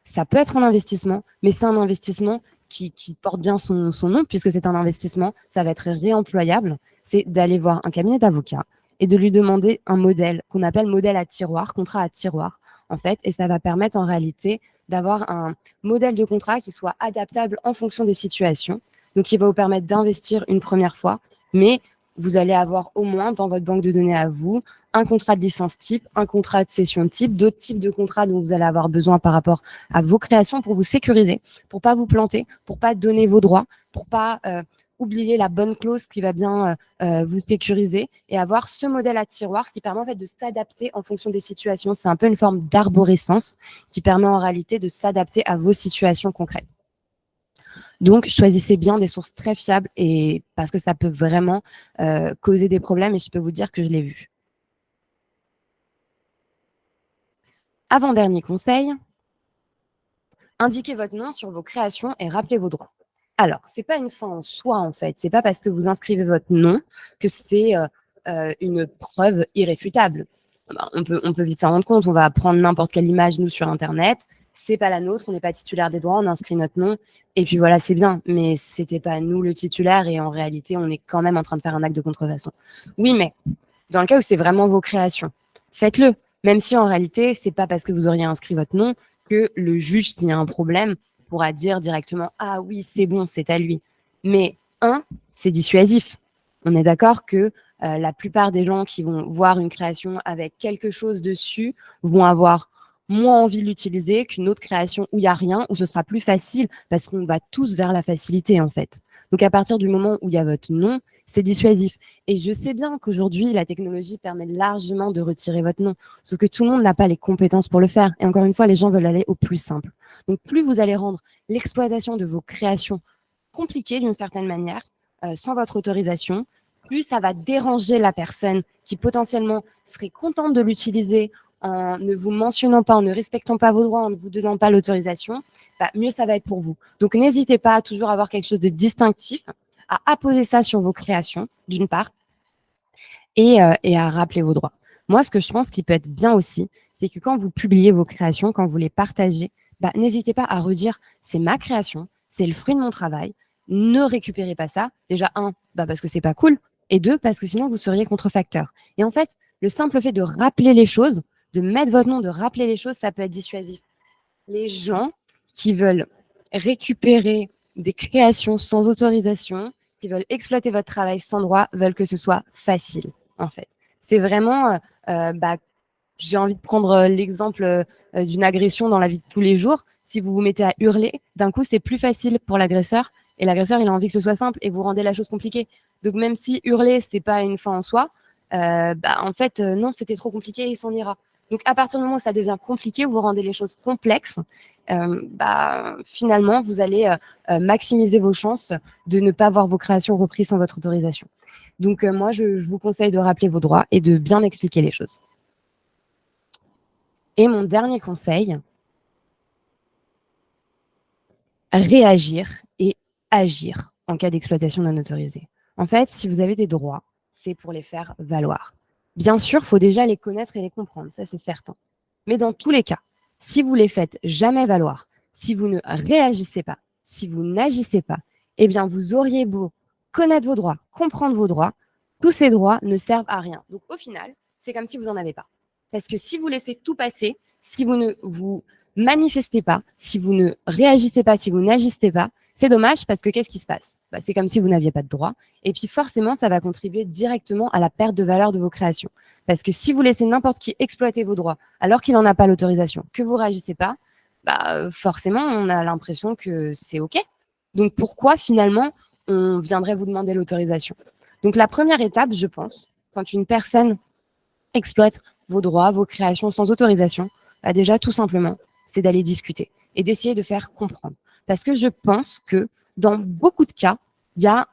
ça peut être un investissement, mais c'est un investissement qui porte bien son nom, puisque c'est un investissement, ça va être réemployable, c'est d'aller voir un cabinet d'avocats et de lui demander un modèle qu'on appelle modèle à tiroir, contrat à tiroir, en fait, et ça va permettre en réalité d'avoir un modèle de contrat qui soit adaptable en fonction des situations, donc qui va vous permettre d'investir une première fois, mais vous allez avoir au moins dans votre banque de données à vous un contrat de licence type, un contrat de cession type, d'autres types de contrats dont vous allez avoir besoin par rapport à vos créations pour vous sécuriser, pour pas vous planter, pour pas donner vos droits, pour pas oublier la bonne clause qui va bien vous sécuriser et avoir ce modèle à tiroir qui permet en fait de s'adapter en fonction des situations. C'est un peu une forme d'arborescence qui permet en réalité de s'adapter à vos situations concrètes. Donc, choisissez bien des sources très fiables et parce que ça peut vraiment causer des problèmes et je peux vous dire que je l'ai vu. Avant-dernier conseil, indiquez votre nom sur vos créations et rappelez vos droits. Alors, ce n'est pas une fin en soi, en fait. Ce n'est pas parce que vous inscrivez votre nom que c'est une preuve irréfutable. On peut vite s'en rendre compte. On va prendre n'importe quelle image, nous, sur Internet. C'est pas la nôtre, on n'est pas titulaire des droits, on inscrit notre nom. Et puis voilà, c'est bien. Mais c'était pas nous le titulaire et en réalité, on est quand même en train de faire un acte de contrefaçon. Oui, mais dans le cas où c'est vraiment vos créations, faites-le. Même si en réalité, c'est pas parce que vous auriez inscrit votre nom que le juge, s'il y a un problème, pourra dire directement « Ah oui, c'est bon, c'est à lui ». Mais c'est dissuasif. On est d'accord que la plupart des gens qui vont voir une création avec quelque chose dessus vont avoir moins envie de l'utiliser qu'une autre création où il n'y a rien, où ce sera plus facile parce qu'on va tous vers la facilité en fait. Donc à partir du moment où il y a votre nom, c'est dissuasif. Et je sais bien qu'aujourd'hui, la technologie permet largement de retirer votre nom, sauf que tout le monde n'a pas les compétences pour le faire. Et encore une fois, les gens veulent aller au plus simple. Donc plus vous allez rendre l'exploitation de vos créations compliquée d'une certaine manière, sans votre autorisation, plus ça va déranger la personne qui potentiellement serait contente de l'utiliser en ne vous mentionnant pas, en ne respectant pas vos droits, en ne vous donnant pas l'autorisation, mieux ça va être pour vous. Donc n'hésitez pas à toujours avoir quelque chose de distinctif, à apposer ça sur vos créations, d'une part, et à rappeler vos droits. Moi, ce que je pense qui peut être bien aussi, c'est que quand vous publiez vos créations, quand vous les partagez, n'hésitez pas à redire « c'est ma création, c'est le fruit de mon travail, ne récupérez pas ça ». Déjà, parce que c'est pas cool, et deux, parce que sinon, vous seriez contrefacteur. Et en fait, le simple fait de rappeler les choses, de mettre votre nom, de rappeler les choses, ça peut être dissuasif. Les gens qui veulent récupérer des créations sans autorisation, qui veulent exploiter votre travail sans droit, veulent que ce soit facile, en fait. C'est vraiment, j'ai envie de prendre l'exemple d'une agression dans la vie de tous les jours. Si vous vous mettez à hurler, d'un coup, c'est plus facile pour l'agresseur. Et l'agresseur, il a envie que ce soit simple et vous rendez la chose compliquée. Donc, même si hurler, ce n'est pas une fin en soi, en fait, non, c'était trop compliqué et il s'en ira. Donc, à partir du moment où ça devient compliqué, vous rendez les choses complexes, finalement, vous allez maximiser vos chances de ne pas voir vos créations reprises sans votre autorisation. Donc, moi, je vous conseille de rappeler vos droits et de bien expliquer les choses. Et mon dernier conseil, réagir et agir en cas d'exploitation non autorisée. En fait, si vous avez des droits, c'est pour les faire valoir. Bien sûr, il faut déjà les connaître et les comprendre, ça c'est certain. Mais dans tous les cas, si vous les faites jamais valoir, si vous ne réagissez pas, si vous n'agissez pas, eh bien vous auriez beau connaître vos droits, comprendre vos droits, tous ces droits ne servent à rien. Donc au final, c'est comme si vous n'en avez pas. Parce que si vous laissez tout passer, si vous ne vous manifestez pas, si vous ne réagissez pas, si vous n'agissez pas, c'est dommage parce que qu'est-ce qui se passe? C'est comme si vous n'aviez pas de droit. Et puis forcément, ça va contribuer directement à la perte de valeur de vos créations. Parce que si vous laissez n'importe qui exploiter vos droits alors qu'il n'en a pas l'autorisation, que vous ne réagissez pas, forcément, on a l'impression que c'est OK. Donc pourquoi finalement on viendrait vous demander l'autorisation? Donc la première étape, je pense, quand une personne exploite vos droits, vos créations sans autorisation, déjà tout simplement, c'est d'aller discuter et d'essayer de faire comprendre. Parce que je pense que dans beaucoup de cas, il y a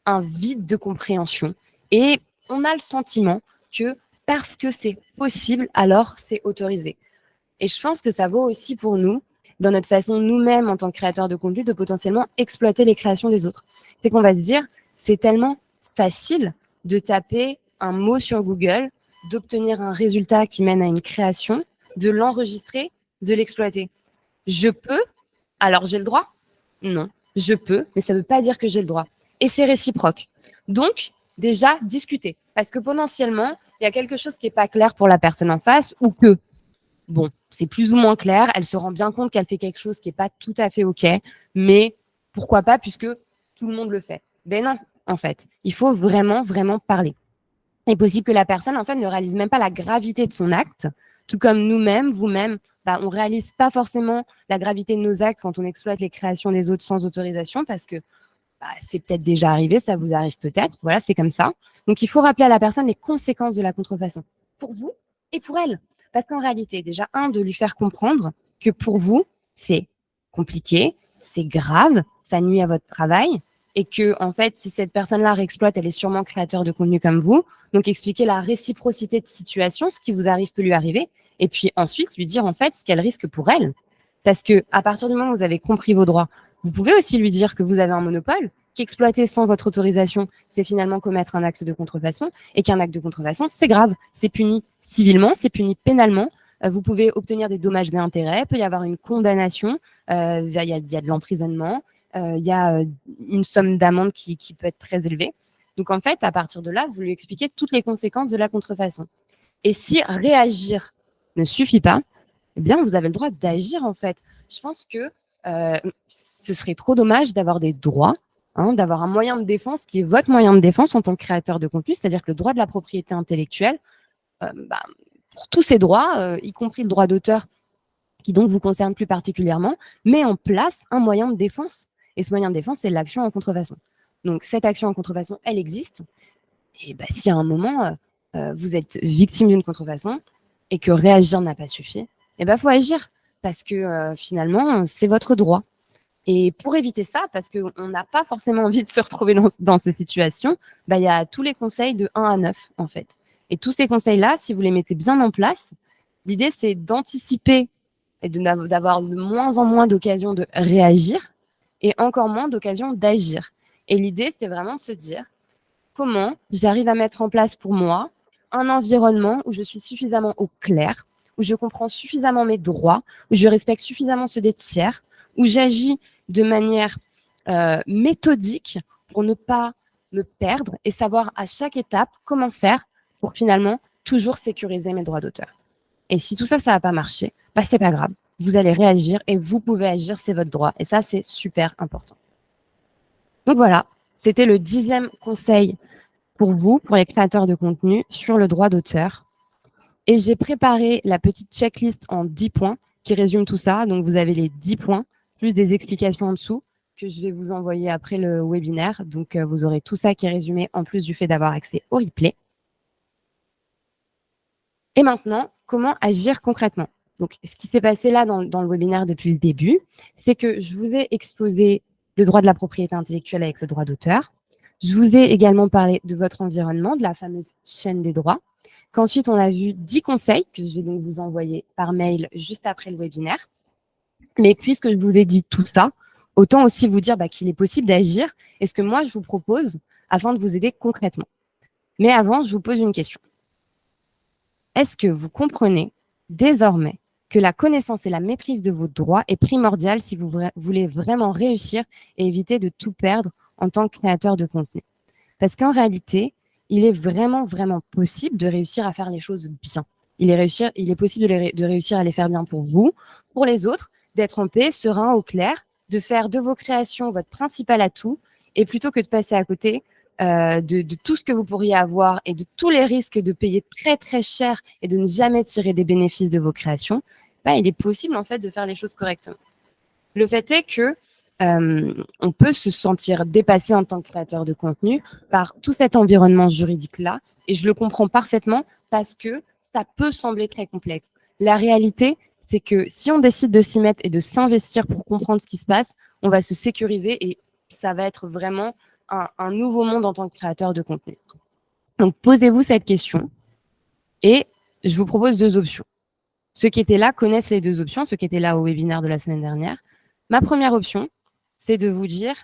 un vide de compréhension et on a le sentiment que parce que c'est possible, alors c'est autorisé. Et je pense que ça vaut aussi pour nous, dans notre façon nous-mêmes en tant que créateurs de contenu, de potentiellement exploiter les créations des autres. C'est qu'on va se dire, c'est tellement facile de taper un mot sur Google, d'obtenir un résultat qui mène à une création, de l'enregistrer, de l'exploiter. Je peux, alors j'ai le droit? Non. Je peux, mais ça ne veut pas dire que j'ai le droit. Et c'est réciproque. Donc, déjà, discuter. Parce que potentiellement, il y a quelque chose qui n'est pas clair pour la personne en face ou que, bon, c'est plus ou moins clair, elle se rend bien compte qu'elle fait quelque chose qui n'est pas tout à fait OK, mais pourquoi pas puisque tout le monde le fait. Ben non, en fait. Il faut vraiment, vraiment parler. Il est possible que la personne, en fait, ne réalise même pas la gravité de son acte, tout comme nous-mêmes, vous-même, on ne réalise pas forcément la gravité de nos actes quand on exploite les créations des autres sans autorisation, parce que c'est peut-être déjà arrivé, ça vous arrive peut-être, voilà, c'est comme ça. Donc, il faut rappeler à la personne les conséquences de la contrefaçon, pour vous et pour elle. Parce qu'en réalité, déjà, de lui faire comprendre que pour vous, c'est compliqué, c'est grave, ça nuit à votre travail, et que, en fait, si cette personne-là réexploite, elle est sûrement créateur de contenu comme vous. Donc, expliquer la réciprocité de situation, ce qui vous arrive peut lui arriver, et puis ensuite lui dire, en fait, ce qu'elle risque pour elle. Parce que à partir du moment où vous avez compris vos droits, vous pouvez aussi lui dire que vous avez un monopole, qu'exploiter sans votre autorisation, c'est finalement commettre un acte de contrefaçon, et qu'un acte de contrefaçon, c'est grave, c'est puni civilement, c'est puni pénalement. Vous pouvez obtenir des dommages et intérêts, il peut y avoir une condamnation, il y a de l'emprisonnement, il y a une somme d'amende qui peut être très élevée. Donc en fait, à partir de là, vous lui expliquez toutes les conséquences de la contrefaçon. Et si réagir ne suffit pas, eh bien, vous avez le droit d'agir, en fait. Je pense que ce serait trop dommage d'avoir des droits, d'avoir un moyen de défense qui est votre moyen de défense en tant que créateur de contenu, c'est-à-dire que le droit de la propriété intellectuelle, pour tous ces droits, y compris le droit d'auteur, qui donc vous concerne plus particulièrement, met en place un moyen de défense. Et ce moyen de défense, c'est l'action en contrefaçon. Donc, cette action en contrefaçon, elle existe. Et si à un moment, vous êtes victime d'une contrefaçon et que réagir n'a pas suffi, faut agir parce que finalement, c'est votre droit. Et pour éviter ça, parce qu'on n'a pas forcément envie de se retrouver dans ces situations, il y a tous les conseils de 1 à 9, en fait. Et tous ces conseils-là, si vous les mettez bien en place, l'idée, c'est d'anticiper et d'avoir de moins en moins d'occasions de réagir et encore moins d'occasions d'agir. Et l'idée, c'était vraiment de se dire comment j'arrive à mettre en place pour moi un environnement où je suis suffisamment au clair, où je comprends suffisamment mes droits, où je respecte suffisamment ceux des tiers, où j'agis de manière méthodique pour ne pas me perdre et savoir à chaque étape comment faire pour finalement toujours sécuriser mes droits d'auteur. Et si tout ça, ça n'a pas marché, c'est pas grave. Vous allez réagir et vous pouvez agir, c'est votre droit. Et ça, c'est super important. Donc voilà, c'était le 10e conseil pour vous, pour les créateurs de contenu, sur le droit d'auteur. Et j'ai préparé la petite checklist en 10 points qui résume tout ça. Donc, vous avez les 10 points, plus des explications en dessous que je vais vous envoyer après le webinaire. Donc, vous aurez tout ça qui est résumé en plus du fait d'avoir accès au replay. Et maintenant, comment agir concrètement? Donc, ce qui s'est passé là dans le webinaire depuis le début, c'est que je vous ai exposé le droit de la propriété intellectuelle avec le droit d'auteur. Je vous ai également parlé de votre environnement, de la fameuse chaîne des droits. Qu'ensuite, on a vu 10 conseils que je vais donc vous envoyer par mail juste après le webinaire. Mais puisque je vous ai dit tout ça, autant aussi vous dire qu'il est possible d'agir et ce que moi, je vous propose afin de vous aider concrètement. Mais avant, je vous pose une question. Est-ce que vous comprenez désormais que la connaissance et la maîtrise de vos droits est primordiale si vous voulez vraiment réussir et éviter de tout perdre en tant que créateur de contenu? Parce qu'en réalité, il est vraiment, vraiment possible de réussir à faire les choses bien. Il est possible de réussir à les faire bien pour vous, pour les autres, d'être en paix, serein, au clair, de faire de vos créations votre principal atout, et plutôt que de passer à côté de tout ce que vous pourriez avoir et de tous les risques de payer très, très cher et de ne jamais tirer des bénéfices de vos créations, il est possible en fait de faire les choses correctement. Le fait est que on peut se sentir dépassé en tant que créateur de contenu par tout cet environnement juridique-là. Et je le comprends parfaitement parce que ça peut sembler très complexe. La réalité, c'est que si on décide de s'y mettre et de s'investir pour comprendre ce qui se passe, on va se sécuriser et ça va être vraiment un nouveau monde en tant que créateur de contenu. Donc, posez-vous cette question et je vous propose 2 options. Ceux qui étaient là connaissent les 2 options, ceux qui étaient là au webinaire de la semaine dernière. Ma première option, c'est de vous dire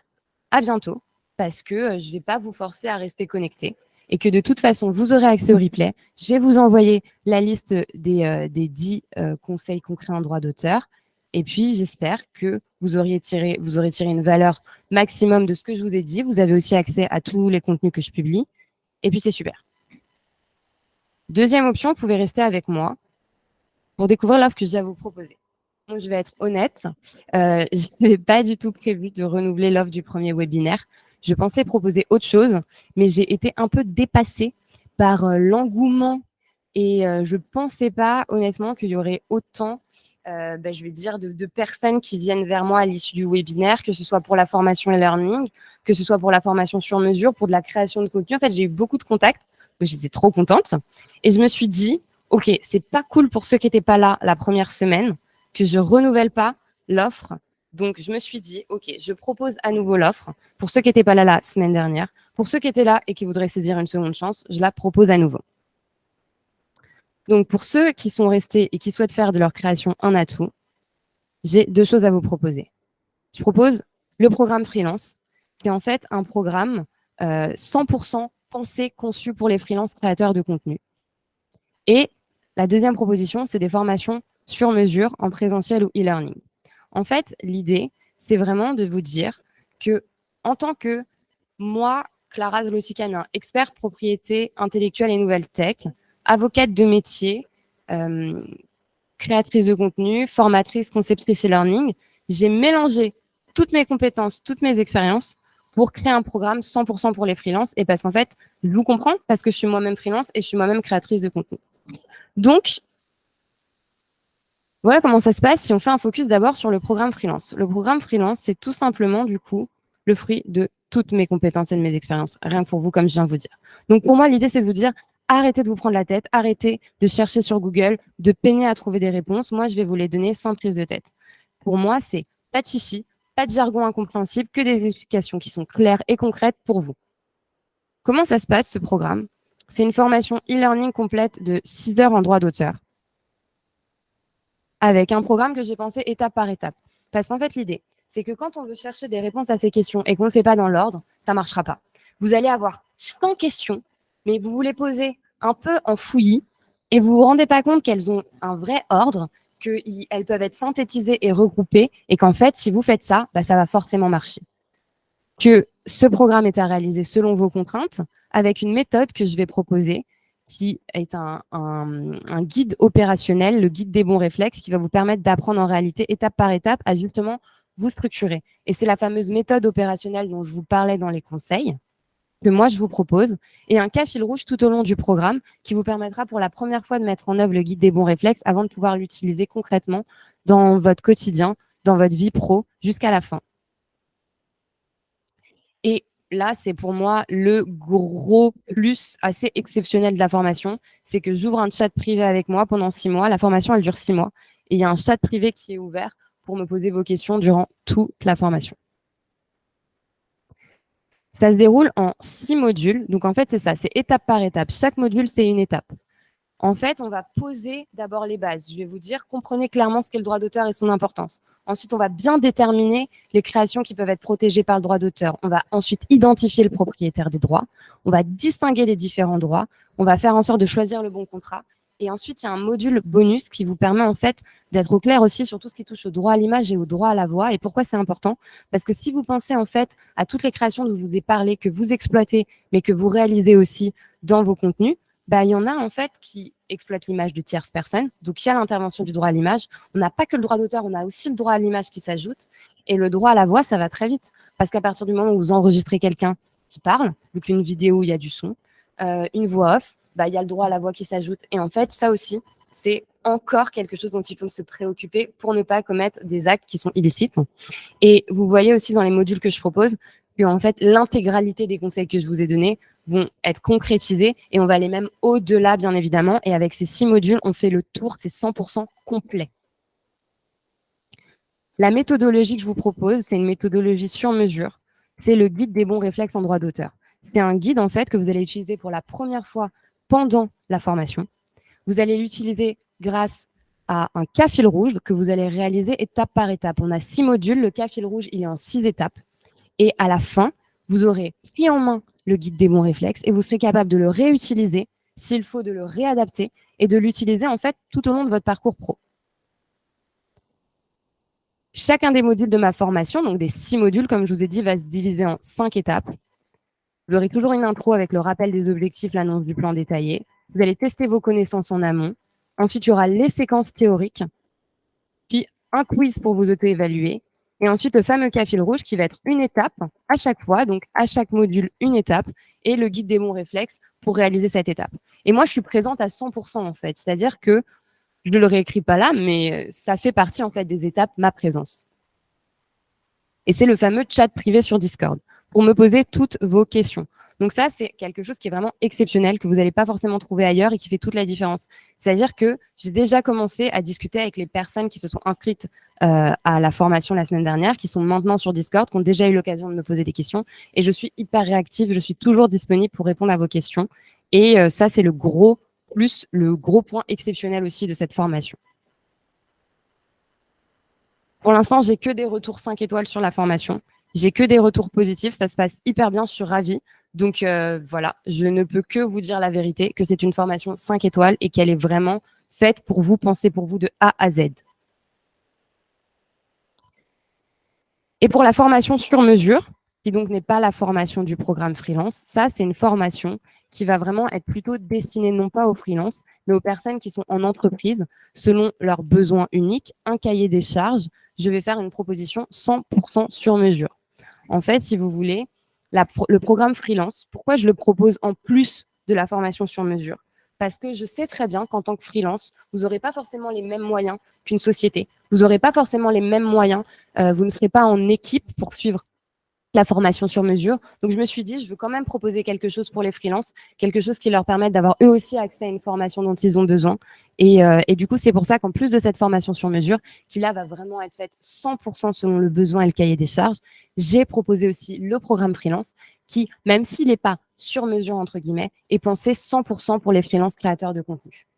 à bientôt parce que je ne vais pas vous forcer à rester connecté et que de toute façon, vous aurez accès au replay. Je vais vous envoyer la liste des 10 conseils concrets en droit d'auteur Et puis, j'espère que vous aurez tiré une valeur maximum de ce que je vous ai dit. Vous avez aussi accès à tous les contenus que je publie. Et puis, c'est super. Deuxième option, vous pouvez rester avec moi pour découvrir l'offre que j'ai à vous proposer. Donc, je vais être honnête, je n'avais pas du tout prévu de renouveler l'offre du premier webinaire. Je pensais proposer autre chose, mais j'ai été un peu dépassée par l'engouement et je ne pensais pas honnêtement qu'il y aurait autant, je vais dire, de personnes qui viennent vers moi à l'issue du webinaire, que ce soit pour la formation e-learning, que ce soit pour la formation sur mesure, pour de la création de contenu. En fait, j'ai eu beaucoup de contacts, donc j'étais trop contente. Et je me suis dit, OK, c'est pas cool pour ceux qui n'étaient pas là la première semaine, que je renouvelle pas l'offre. Donc, je me suis dit, OK, je propose à nouveau l'offre. Pour ceux qui n'étaient pas là la semaine dernière, pour ceux qui étaient là et qui voudraient saisir une seconde chance, je la propose à nouveau. Donc, pour ceux qui sont restés et qui souhaitent faire de leur création un atout, j'ai deux choses à vous proposer. Je propose le programme freelance, qui est en fait un programme 100% pensé, conçu pour les freelances créateurs de contenu. Et la deuxième proposition, c'est des formations sur mesure en présentiel ou e-learning. En fait, l'idée, c'est vraiment de vous dire que, en tant que moi, Clara Zlotikana, experte propriété intellectuelle et nouvelle tech, avocate de métier, créatrice de contenu, formatrice, conceptrice e-learning, j'ai mélangé toutes mes compétences, toutes mes expériences pour créer un programme 100% pour les freelances. Et parce qu'en fait, je vous comprends, parce que je suis moi-même freelance et je suis moi-même créatrice de contenu. Donc, voilà comment ça se passe si on fait un focus d'abord sur le programme freelance. Le programme freelance, c'est tout simplement, du coup, le fruit de toutes mes compétences et de mes expériences. Rien que pour vous, comme je viens de vous dire. Donc, pour moi, l'idée, c'est de vous dire, arrêtez de vous prendre la tête, arrêtez de chercher sur Google, de peiner à trouver des réponses. Moi, je vais vous les donner sans prise de tête. Pour moi, c'est pas de chichi, pas de jargon incompréhensible, que des explications qui sont claires et concrètes pour vous. Comment ça se passe, ce programme? C'est une formation e-learning complète de 6 heures en droit d'auteur, avec un programme que j'ai pensé étape par étape. Parce qu'en fait, l'idée, c'est que quand on veut chercher des réponses à ces questions et qu'on ne le fait pas dans l'ordre, ça ne marchera pas. Vous allez avoir 100 questions, mais vous vous les posez un peu en fouillis et vous ne vous rendez pas compte qu'elles ont un vrai ordre, qu'elles peuvent être synthétisées et regroupées et qu'en fait, si vous faites ça, ça va forcément marcher. Que ce programme est à réaliser selon vos contraintes, avec une méthode que je vais proposer, qui est un guide opérationnel, le guide des bons réflexes, qui va vous permettre d'apprendre en réalité étape par étape à justement vous structurer. Et c'est la fameuse méthode opérationnelle dont je vous parlais dans les conseils, que moi je vous propose, et un cas fil rouge tout au long du programme qui vous permettra pour la première fois de mettre en œuvre le guide des bons réflexes avant de pouvoir l'utiliser concrètement dans votre quotidien, dans votre vie pro, jusqu'à la fin. Et là, c'est pour moi le gros plus assez exceptionnel de la formation, c'est que j'ouvre un chat privé avec moi pendant 6 mois. La formation, elle dure 6 mois. Et il y a un chat privé qui est ouvert pour me poser vos questions durant toute la formation. Ça se déroule en 6 modules. Donc, en fait, c'est ça, c'est étape par étape. Chaque module, c'est une étape. En fait, on va poser d'abord les bases. Je vais vous dire, comprenez clairement ce qu'est le droit d'auteur et son importance. Ensuite, on va bien déterminer les créations qui peuvent être protégées par le droit d'auteur. On va ensuite identifier le propriétaire des droits. On va distinguer les différents droits. On va faire en sorte de choisir le bon contrat. Et ensuite, il y a un module bonus qui vous permet en fait d'être au clair aussi sur tout ce qui touche au droit à l'image et au droit à la voix. Et pourquoi c'est important? Parce que si vous pensez en fait à toutes les créations dont je vous ai parlé, que vous exploitez, mais que vous réalisez aussi dans vos contenus, il y en a en fait qui exploitent l'image de tierces personnes. Donc, il y a l'intervention du droit à l'image. On n'a pas que le droit d'auteur, on a aussi le droit à l'image qui s'ajoute. Et le droit à la voix, ça va très vite. Parce qu'à partir du moment où vous enregistrez quelqu'un qui parle, donc une vidéo où il y a du son, une voix off, il y a le droit à la voix qui s'ajoute. Et en fait, ça aussi, c'est encore quelque chose dont il faut se préoccuper pour ne pas commettre des actes qui sont illicites. Et vous voyez aussi dans les modules que je propose que en fait, l'intégralité des conseils que je vous ai donnés vont être concrétisés et on va aller même au-delà, bien évidemment. Et avec ces 6 modules, on fait le tour, c'est 100% complet. La méthodologie que je vous propose, c'est une méthodologie sur mesure. C'est le guide des bons réflexes en droit d'auteur. C'est un guide, en fait, que vous allez utiliser pour la première fois pendant la formation. Vous allez l'utiliser grâce à un cas fil rouge que vous allez réaliser étape par étape. On a 6 modules. Le cas fil rouge, il est en 6 étapes. Et à la fin, vous aurez pris en main le guide des bons réflexes et vous serez capable de le réutiliser, s'il faut de le réadapter et de l'utiliser en fait tout au long de votre parcours pro. Chacun des modules de ma formation, donc des 6 modules, comme je vous ai dit, va se diviser en 5 étapes. Vous aurez toujours une intro avec le rappel des objectifs, l'annonce du plan détaillé. Vous allez tester vos connaissances en amont. Ensuite, il y aura les séquences théoriques, puis un quiz pour vous auto-évaluer. Et ensuite, le fameux cas fil rouge qui va être une étape à chaque fois, donc à chaque module, une étape, et le guide des bons réflexes pour réaliser cette étape. Et moi, je suis présente à 100% en fait, c'est-à-dire que je ne le réécris pas là, mais ça fait partie en fait des étapes, ma présence. Et c'est le fameux chat privé sur Discord pour me poser toutes vos questions. Donc ça, c'est quelque chose qui est vraiment exceptionnel, que vous n'allez pas forcément trouver ailleurs et qui fait toute la différence. C'est-à-dire que j'ai déjà commencé à discuter avec les personnes qui se sont inscrites à la formation la semaine dernière, qui sont maintenant sur Discord, qui ont déjà eu l'occasion de me poser des questions. Et je suis hyper réactive, je suis toujours disponible pour répondre à vos questions. Et ça, c'est le gros plus, le gros point exceptionnel aussi de cette formation. Pour l'instant, j'ai que des retours 5 étoiles sur la formation. J'ai que des retours positifs. Ça se passe hyper bien. Je suis ravie. Donc voilà, je ne peux que vous dire la vérité, que c'est une formation 5 étoiles et qu'elle est vraiment faite pour vous, pensée pour vous de A à Z. Et pour la formation sur mesure, qui donc n'est pas la formation du programme freelance, ça, c'est une formation qui va vraiment être plutôt destinée non pas aux freelances, mais aux personnes qui sont en entreprise, selon leurs besoins uniques, un cahier des charges. Je vais faire une proposition 100% sur mesure. En fait, si vous voulez, le programme freelance, pourquoi je le propose en plus de la formation sur mesure? Parce que je sais très bien qu'en tant que freelance, vous n'aurez pas forcément les mêmes moyens qu'une société. Vous n'aurez pas forcément les mêmes moyens. Vous ne serez pas en équipe pour suivre la formation sur mesure. Donc, je me suis dit, je veux quand même proposer quelque chose pour les freelances, quelque chose qui leur permette d'avoir eux aussi accès à une formation dont ils ont besoin. Et du coup, c'est pour ça qu'en plus de cette formation sur mesure, qui là va vraiment être faite 100% selon le besoin et le cahier des charges, j'ai proposé aussi le programme freelance qui, même s'il n'est pas sur mesure, entre guillemets, est pensé 100% pour les freelances créateurs de contenu.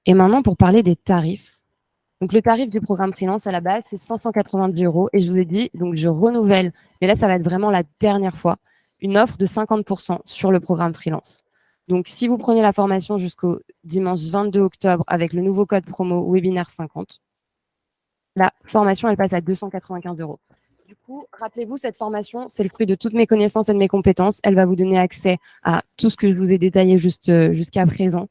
Et maintenant, pour parler des tarifs. Donc, le tarif du programme freelance à la base, c'est 590 €. Et je vous ai dit, donc je renouvelle, mais là, ça va être vraiment la dernière fois, une offre de 50% sur le programme freelance. Donc, si vous prenez la formation jusqu'au dimanche 22 octobre avec le nouveau code promo webinaire 50, la formation, elle passe à 295 €. Du coup, rappelez-vous, cette formation, c'est le fruit de toutes mes connaissances et de mes compétences. Elle va vous donner accès à tout ce que je vous ai détaillé jusqu'à présent.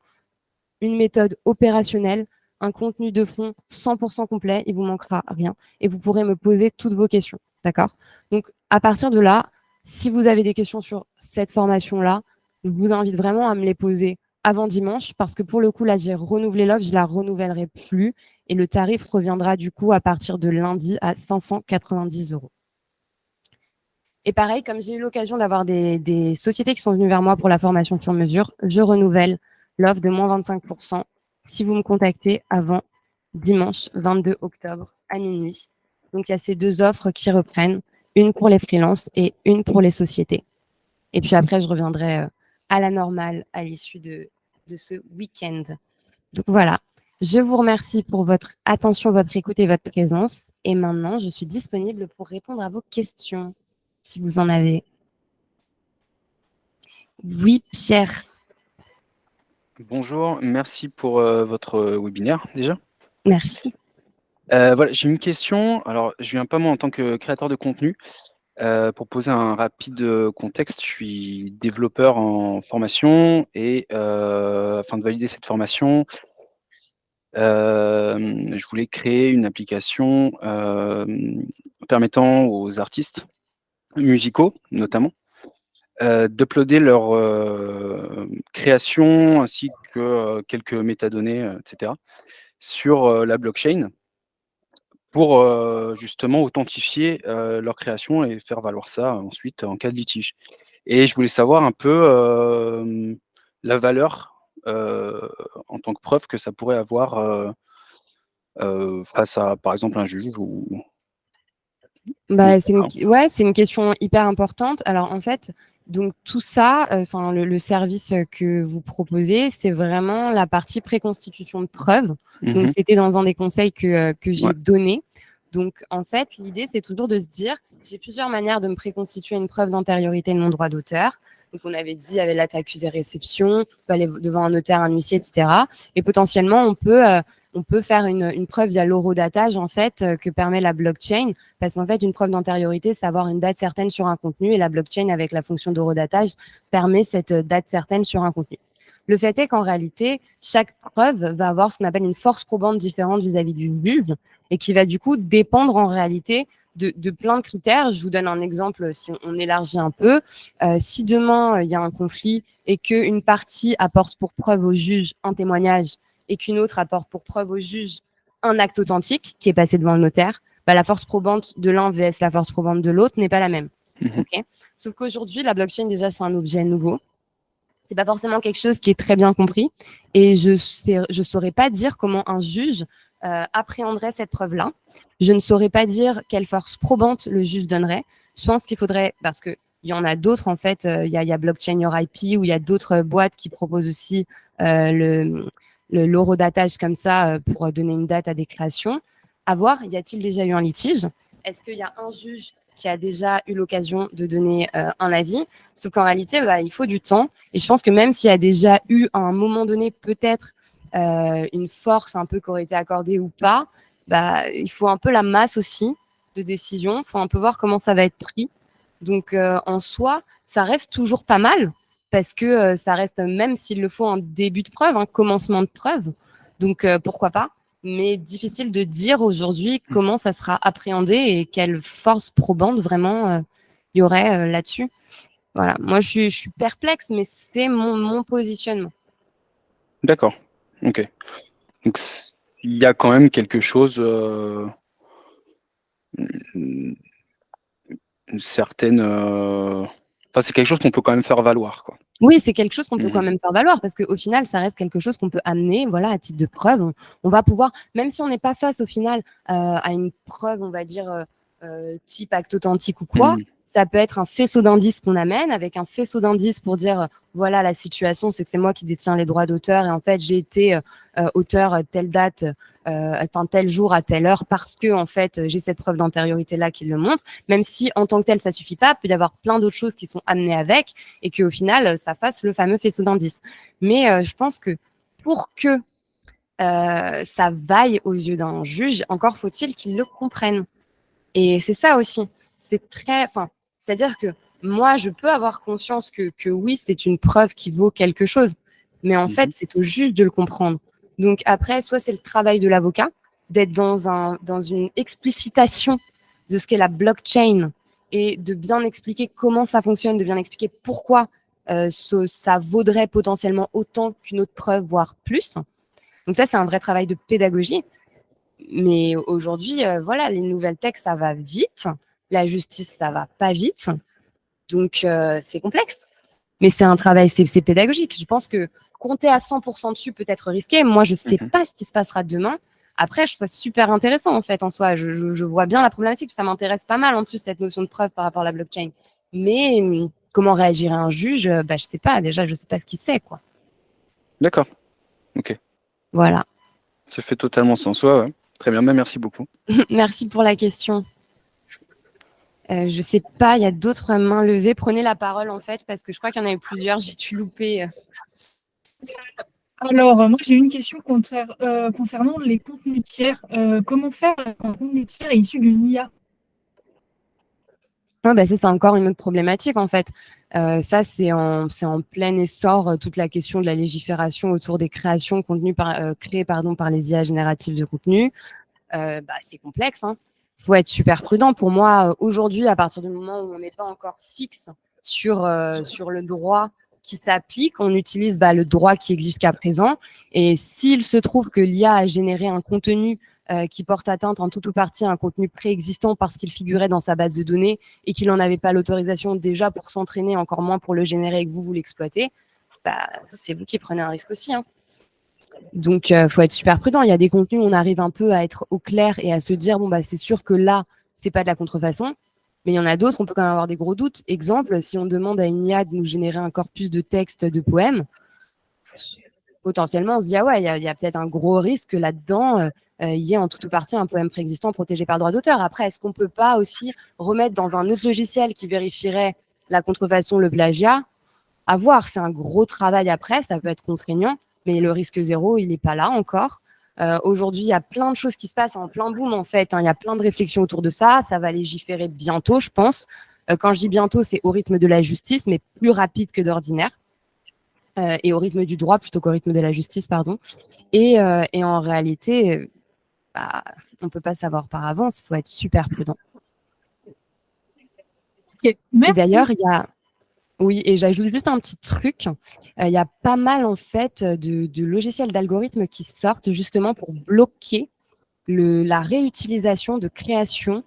Une méthode opérationnelle, un contenu de fond 100% complet, il vous manquera rien et vous pourrez me poser toutes vos questions, d'accord? Donc, à partir de là, si vous avez des questions sur cette formation-là, je vous invite vraiment à me les poser avant dimanche parce que pour le coup, là, j'ai renouvelé l'offre, je la renouvellerai plus et le tarif reviendra du coup à partir de lundi à 590 €. Et pareil, comme j'ai eu l'occasion d'avoir des sociétés qui sont venues vers moi pour la formation sur mesure, je renouvelle l'offre de moins 25% si vous me contactez avant dimanche 22 octobre à minuit. Donc, il y a ces deux offres qui reprennent, une pour les freelances et une pour les sociétés. Et puis après, je reviendrai à la normale à l'issue de ce week-end. Donc voilà, je vous remercie pour votre attention, votre écoute et votre présence. Et maintenant, je suis disponible pour répondre à vos questions, si vous en avez. Oui, Pierre. Bonjour, merci pour votre webinaire déjà. Merci. Voilà, j'ai une question. Alors, je viens pas moi en tant que créateur de contenu. Pour poser un rapide contexte, je suis développeur en formation et afin de valider cette formation, je voulais créer une application permettant aux artistes musicaux, notamment, d'uploader leurs créations ainsi que quelques métadonnées, etc. sur la blockchain pour justement authentifier leur création et faire valoir ça ensuite en cas de litige. Et je voulais savoir un peu la valeur en tant que preuve que ça pourrait avoir face à, par exemple, un juge ou Bah, c'est une question hyper importante. Alors, en fait, donc tout ça, enfin, le service que vous proposez, c'est vraiment la partie préconstitution de preuves. Donc, c'était dans un des conseils que j'ai donné. Donc, en fait, l'idée, c'est toujours de se dire, j'ai plusieurs manières de me préconstituer une preuve d'antériorité de mon droit d'auteur. Donc, on avait dit, il y avait l'acte accusé réception, on peut aller devant un notaire, un huissier, etc. Et potentiellement, on peut faire une preuve via l'horodatage, en fait, que permet la blockchain. Parce qu'en fait, une preuve d'antériorité, c'est avoir une date certaine sur un contenu. Et la blockchain, avec la fonction d'horodatage, permet cette date certaine sur un contenu. Le fait est qu'en réalité, chaque preuve va avoir ce qu'on appelle une force probante différente vis-à-vis du juge et qui va du coup dépendre en réalité de plein de critères. Je vous donne un exemple si on élargit un peu. Si demain, il y a un conflit et qu'une partie apporte pour preuve au juge un témoignage et qu'une autre apporte pour preuve au juge un acte authentique qui est passé devant le notaire, bah, la force probante de l'un vs la force probante de l'autre n'est pas la même. Okay. Sauf qu'aujourd'hui, la blockchain, déjà, c'est un objet nouveau. C'est pas forcément quelque chose qui est très bien compris. Et je saurais pas dire comment un juge appréhenderait cette preuve-là. Je ne saurais pas dire quelle force probante le juge donnerait. Je pense qu'il faudrait, parce que il y en a d'autres, en fait, il y a Blockchain Your IP, ou il y a d'autres boîtes qui proposent aussi l'horodatage comme ça pour donner une date à des créations. À voir, y a-t-il déjà eu un litige? Est-ce qu'il y a un juge qui a déjà eu l'occasion de donner un avis? Sauf qu'en réalité, bah, il faut du temps. Et je pense que même s'il y a déjà eu, à un moment donné, peut-être une force un peu qui aurait été accordée ou pas, bah, il faut un peu la masse aussi de décision. Il faut un peu voir comment ça va être pris. Donc, en soi, ça reste toujours pas mal parce que ça reste, même s'il le faut, un début de preuve, un commencement de preuve. Donc, pourquoi pas? Mais difficile de dire aujourd'hui comment ça sera appréhendé et quelle force probante vraiment il y aurait là-dessus. Voilà, moi je suis perplexe, mais c'est mon positionnement. D'accord, ok. Donc il y a quand même quelque chose, une certaine... Enfin, c'est quelque chose qu'on peut quand même faire valoir, quoi. Oui, c'est quelque chose qu'on peut quand même faire valoir parce qu'au final, ça reste quelque chose qu'on peut amener, voilà, à titre de preuve. On va pouvoir, même si on n'est pas face au final à une preuve, on va dire, type acte authentique ou quoi, ça peut être un faisceau d'indices qu'on amène avec un faisceau d'indices pour dire, voilà, la situation, c'est que c'est moi qui détiens les droits d'auteur et en fait, j'ai été auteur telle date, enfin tel jour à telle heure parce que en fait, j'ai cette preuve d'antériorité là qui le montre. Même si en tant que tel, ça suffit pas, il peut y avoir plein d'autres choses qui sont amenées avec et qu'au final, ça fasse le fameux faisceau d'indices. Mais je pense que pour que ça vaille aux yeux d'un juge, encore faut-il qu'il le comprenne. Et c'est ça aussi. C'est-à-dire que moi, je peux avoir conscience que oui, c'est une preuve qui vaut quelque chose. Mais en fait, c'est au juge de le comprendre. Donc après, soit c'est le travail de l'avocat d'être dans une explicitation de ce qu'est la blockchain et de bien expliquer comment ça fonctionne, de bien expliquer pourquoi ça vaudrait potentiellement autant qu'une autre preuve, voire plus. Donc ça, c'est un vrai travail de pédagogie. Mais aujourd'hui, voilà, les nouvelles textes, ça va vite. La justice, ça va pas vite. Donc, c'est complexe. Mais c'est un travail, c'est pédagogique. Je pense que compter à 100% dessus peut être risqué. Moi, je sais pas ce qui se passera demain. Après, je trouve ça super intéressant, en fait, en soi. Je vois bien la problématique. Ça m'intéresse pas mal, en plus, cette notion de preuve par rapport à la blockchain. Mais comment réagirait un juge? Bah, je sais pas. Déjà, je sais pas ce qu'il sait, quoi. D'accord. Ok. Voilà. Ça fait totalement sens. Ouais. Très bien. Merci beaucoup. Merci pour la question. Je sais pas, il y a d'autres mains levées. Prenez la parole, en fait, parce que je crois qu'il y en a eu plusieurs. J'ai dû louper. Alors, moi, j'ai une question concernant les contenus tiers. Comment faire quand un contenu tiers est issu d'une IA? Ouais, bah, ça, c'est encore une autre problématique, en fait. Ça, c'est en plein essor, toute la question de la légifération autour des créations créées par les IA génératives de contenu. Bah, c'est complexe, hein. Faut être super prudent. Pour moi, aujourd'hui, à partir du moment où on n'est pas encore fixe sur le droit qui s'applique, on utilise le droit qui existe jusqu'à présent. Et s'il se trouve que l'IA a généré un contenu qui porte atteinte en tout ou partie à un contenu préexistant parce qu'il figurait dans sa base de données et qu'il n'en avait pas l'autorisation déjà pour s'entraîner, encore moins pour le générer et que vous l'exploitez, bah, c'est vous qui prenez un risque aussi, hein. Donc, faut être super prudent. Il y a des contenus où on arrive un peu à être au clair et à se dire, bon, bah, c'est sûr que là, c'est pas de la contrefaçon. Mais il y en a d'autres, on peut quand même avoir des gros doutes. Exemple, si on demande à une IA de nous générer un corpus de textes de poèmes, potentiellement, on se dit, ah ouais, il y a peut-être un gros risque là-dedans, il y ait en tout ou partie un poème préexistant protégé par le droit d'auteur. Après, est-ce qu'on peut pas aussi remettre dans un autre logiciel qui vérifierait la contrefaçon, le plagiat? À voir, c'est un gros travail après, ça peut être contraignant, mais le risque zéro, il n'est pas là encore. Aujourd'hui, il y a plein de choses qui se passent en plein boom, en fait. Il y a plein de réflexions autour de ça. Ça va légiférer bientôt, je pense. Quand je dis bientôt, c'est au rythme de la justice, mais plus rapide que d'ordinaire. Et au rythme du droit plutôt qu'au rythme de la justice, pardon. Et en réalité, on ne peut pas savoir par avance, il faut être super prudent. Ok, Et merci. d'ailleurs, oui, et j'ajoute juste un petit truc. Il y a pas mal en fait de logiciels d'algorithmes qui sortent justement pour bloquer la réutilisation de création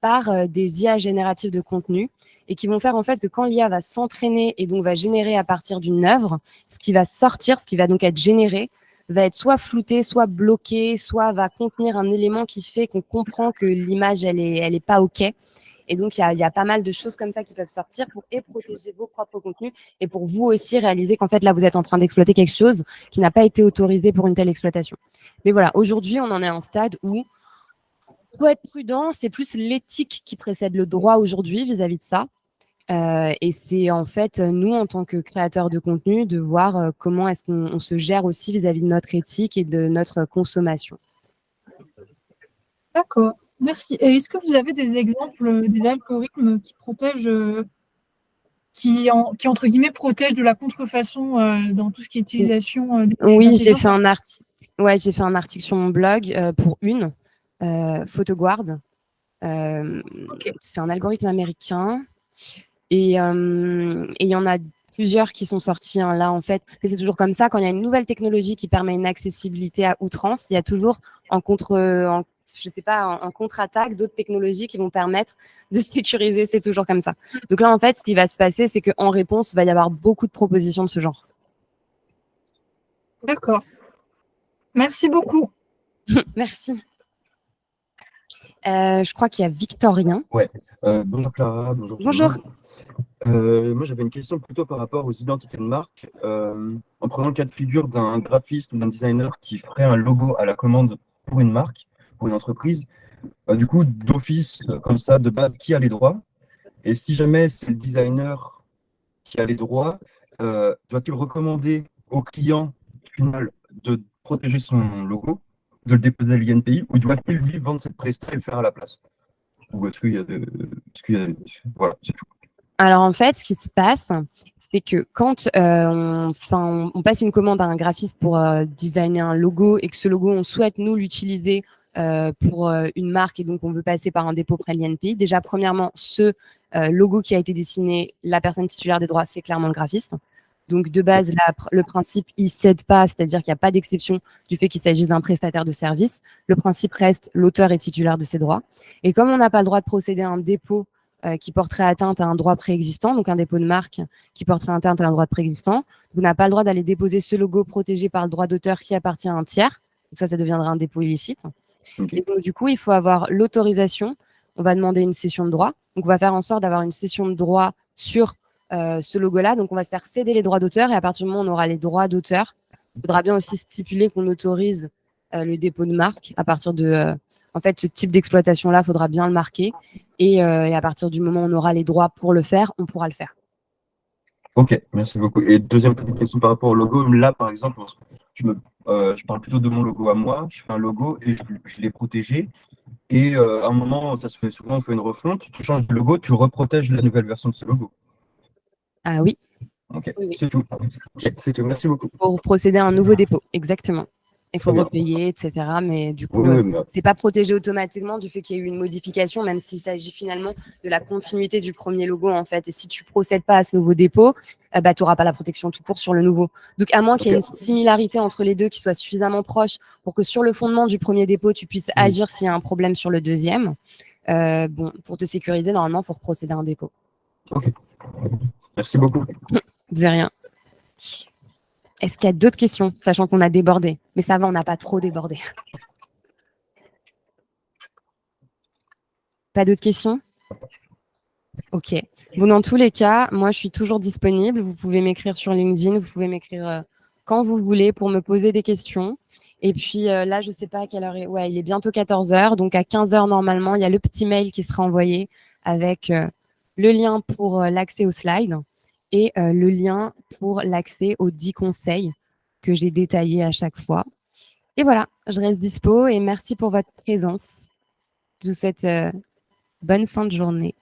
par des IA génératives de contenu et qui vont faire en fait que quand l'IA va s'entraîner et donc va générer à partir d'une œuvre, ce qui va sortir, ce qui va donc être généré, va être soit flouté, soit bloqué, soit va contenir un élément qui fait qu'on comprend que l'image, elle est pas OK. Et donc, il y a pas mal de choses comme ça qui peuvent sortir pour protéger vos propres contenus et pour vous aussi réaliser qu'en fait, là, vous êtes en train d'exploiter quelque chose qui n'a pas été autorisé pour une telle exploitation. Mais voilà, aujourd'hui, on en est à un stade où il faut être prudent. C'est plus l'éthique qui précède le droit aujourd'hui vis-à-vis de ça. Et c'est en fait, nous, en tant que créateurs de contenu, de voir comment est-ce qu'on se gère aussi vis-à-vis de notre éthique et de notre consommation. D'accord, merci. Et est-ce que vous avez des exemples des algorithmes qui protègent, qui entre guillemets protègent de la contrefaçon dans tout ce qui est utilisation des Oui, j'ai intelligences fait un article. Ouais, j'ai fait un article sur mon blog pour PhotoGuard. Ok. C'est un algorithme américain et il y en a plusieurs qui sont sortis là en fait. Mais c'est toujours comme ça, quand il y a une nouvelle technologie qui permet une accessibilité à outrance, il y a toujours en contre-attaque d'autres technologies qui vont permettre de sécuriser. C'est toujours comme ça. Donc là en fait, ce qui va se passer, c'est qu'en réponse, il va y avoir beaucoup de propositions de ce genre. D'accord. Merci beaucoup. Merci. Je crois qu'il y a Victorien. Ouais. Bonjour Clara, bonjour tout le Bonjour. monde. Moi, j'avais une question plutôt par rapport aux identités de marque. En prenant le cas de figure d'un graphiste ou d'un designer qui ferait un logo à la commande pour une marque, pour une entreprise, du coup, d'office, comme ça, de base, qui a les droits? Et si jamais c'est le designer qui a les droits, doit-il recommander au client final de protéger son logo, de le déposer à l'INPI, ou doit-il lui vendre cette prestation et le faire à la place? Ou est-ce qu'il y a de... Voilà, c'est tout. Alors en fait, ce qui se passe, c'est que quand on passe une commande à un graphiste pour designer un logo et que ce logo, on souhaite nous l'utiliser pour une marque et donc on veut passer par un dépôt près de l'INPI, déjà premièrement, ce logo qui a été dessiné, la personne titulaire des droits, c'est clairement le graphiste. Donc de base, le principe, il ne cède pas, c'est-à-dire qu'il n'y a pas d'exception du fait qu'il s'agisse d'un prestataire de service. Le principe reste, l'auteur est titulaire de ses droits. Et comme on n'a pas le droit de procéder à un dépôt qui porterait atteinte à un droit préexistant, donc un dépôt de marque qui porterait atteinte à un droit préexistant, vous n'avez pas le droit d'aller déposer ce logo protégé par le droit d'auteur qui appartient à un tiers. Donc ça deviendra un dépôt illicite. Okay. Et donc du coup, il faut avoir l'autorisation. On va demander une cession de droit. Donc on va faire en sorte d'avoir une cession de droit sur ce logo-là. Donc, on va se faire céder les droits d'auteur et à partir du moment où on aura les droits d'auteur, il faudra bien aussi stipuler qu'on autorise le dépôt de marque. À partir de, en fait, ce type d'exploitation-là, il faudra bien le marquer. Et à partir du moment où on aura les droits pour le faire, on pourra le faire. Ok, merci beaucoup. Et deuxième question par rapport au logo. Là, par exemple, je parle plutôt de mon logo à moi. Je fais un logo et je l'ai protégé. Et à un moment, ça se fait souvent, on fait une refonte. Tu changes de logo, tu reprotèges la nouvelle version de ce logo. Ah oui. Ok, Oui. c'est tout. Okay, c'est tout. Merci beaucoup. Pour procéder à un nouveau dépôt, exactement. Il faut repayer, etc. Mais du coup, c'est pas protégé automatiquement du fait qu'il y a eu une modification, même s'il s'agit finalement de la continuité du premier logo, en fait. Et si tu procèdes pas à ce nouveau dépôt, tu n'auras pas la protection tout court sur le nouveau. Donc, à moins qu'il y ait une similarité entre les deux qui soit suffisamment proche pour que sur le fondement du premier dépôt, tu puisses agir s'il y a un problème sur le deuxième. Pour te sécuriser, normalement, il faut procéder à un dépôt. Ok. Merci beaucoup. De rien. Est-ce qu'il y a d'autres questions, sachant qu'on a débordé? Mais ça va, on n'a pas trop débordé. Pas d'autres questions? Ok. Bon, dans tous les cas, moi, je suis toujours disponible. Vous pouvez m'écrire sur LinkedIn, vous pouvez m'écrire quand vous voulez pour me poser des questions. Et puis là, je ne sais pas à quelle heure ouais, il est bientôt 14 h. Donc à 15 h, normalement, il y a le petit mail qui sera envoyé avec le lien pour l'accès aux slides. et le lien pour l'accès aux 10 conseils que j'ai détaillés à chaque fois. Et voilà, je reste dispo et merci pour votre présence. Je vous souhaite bonne fin de journée.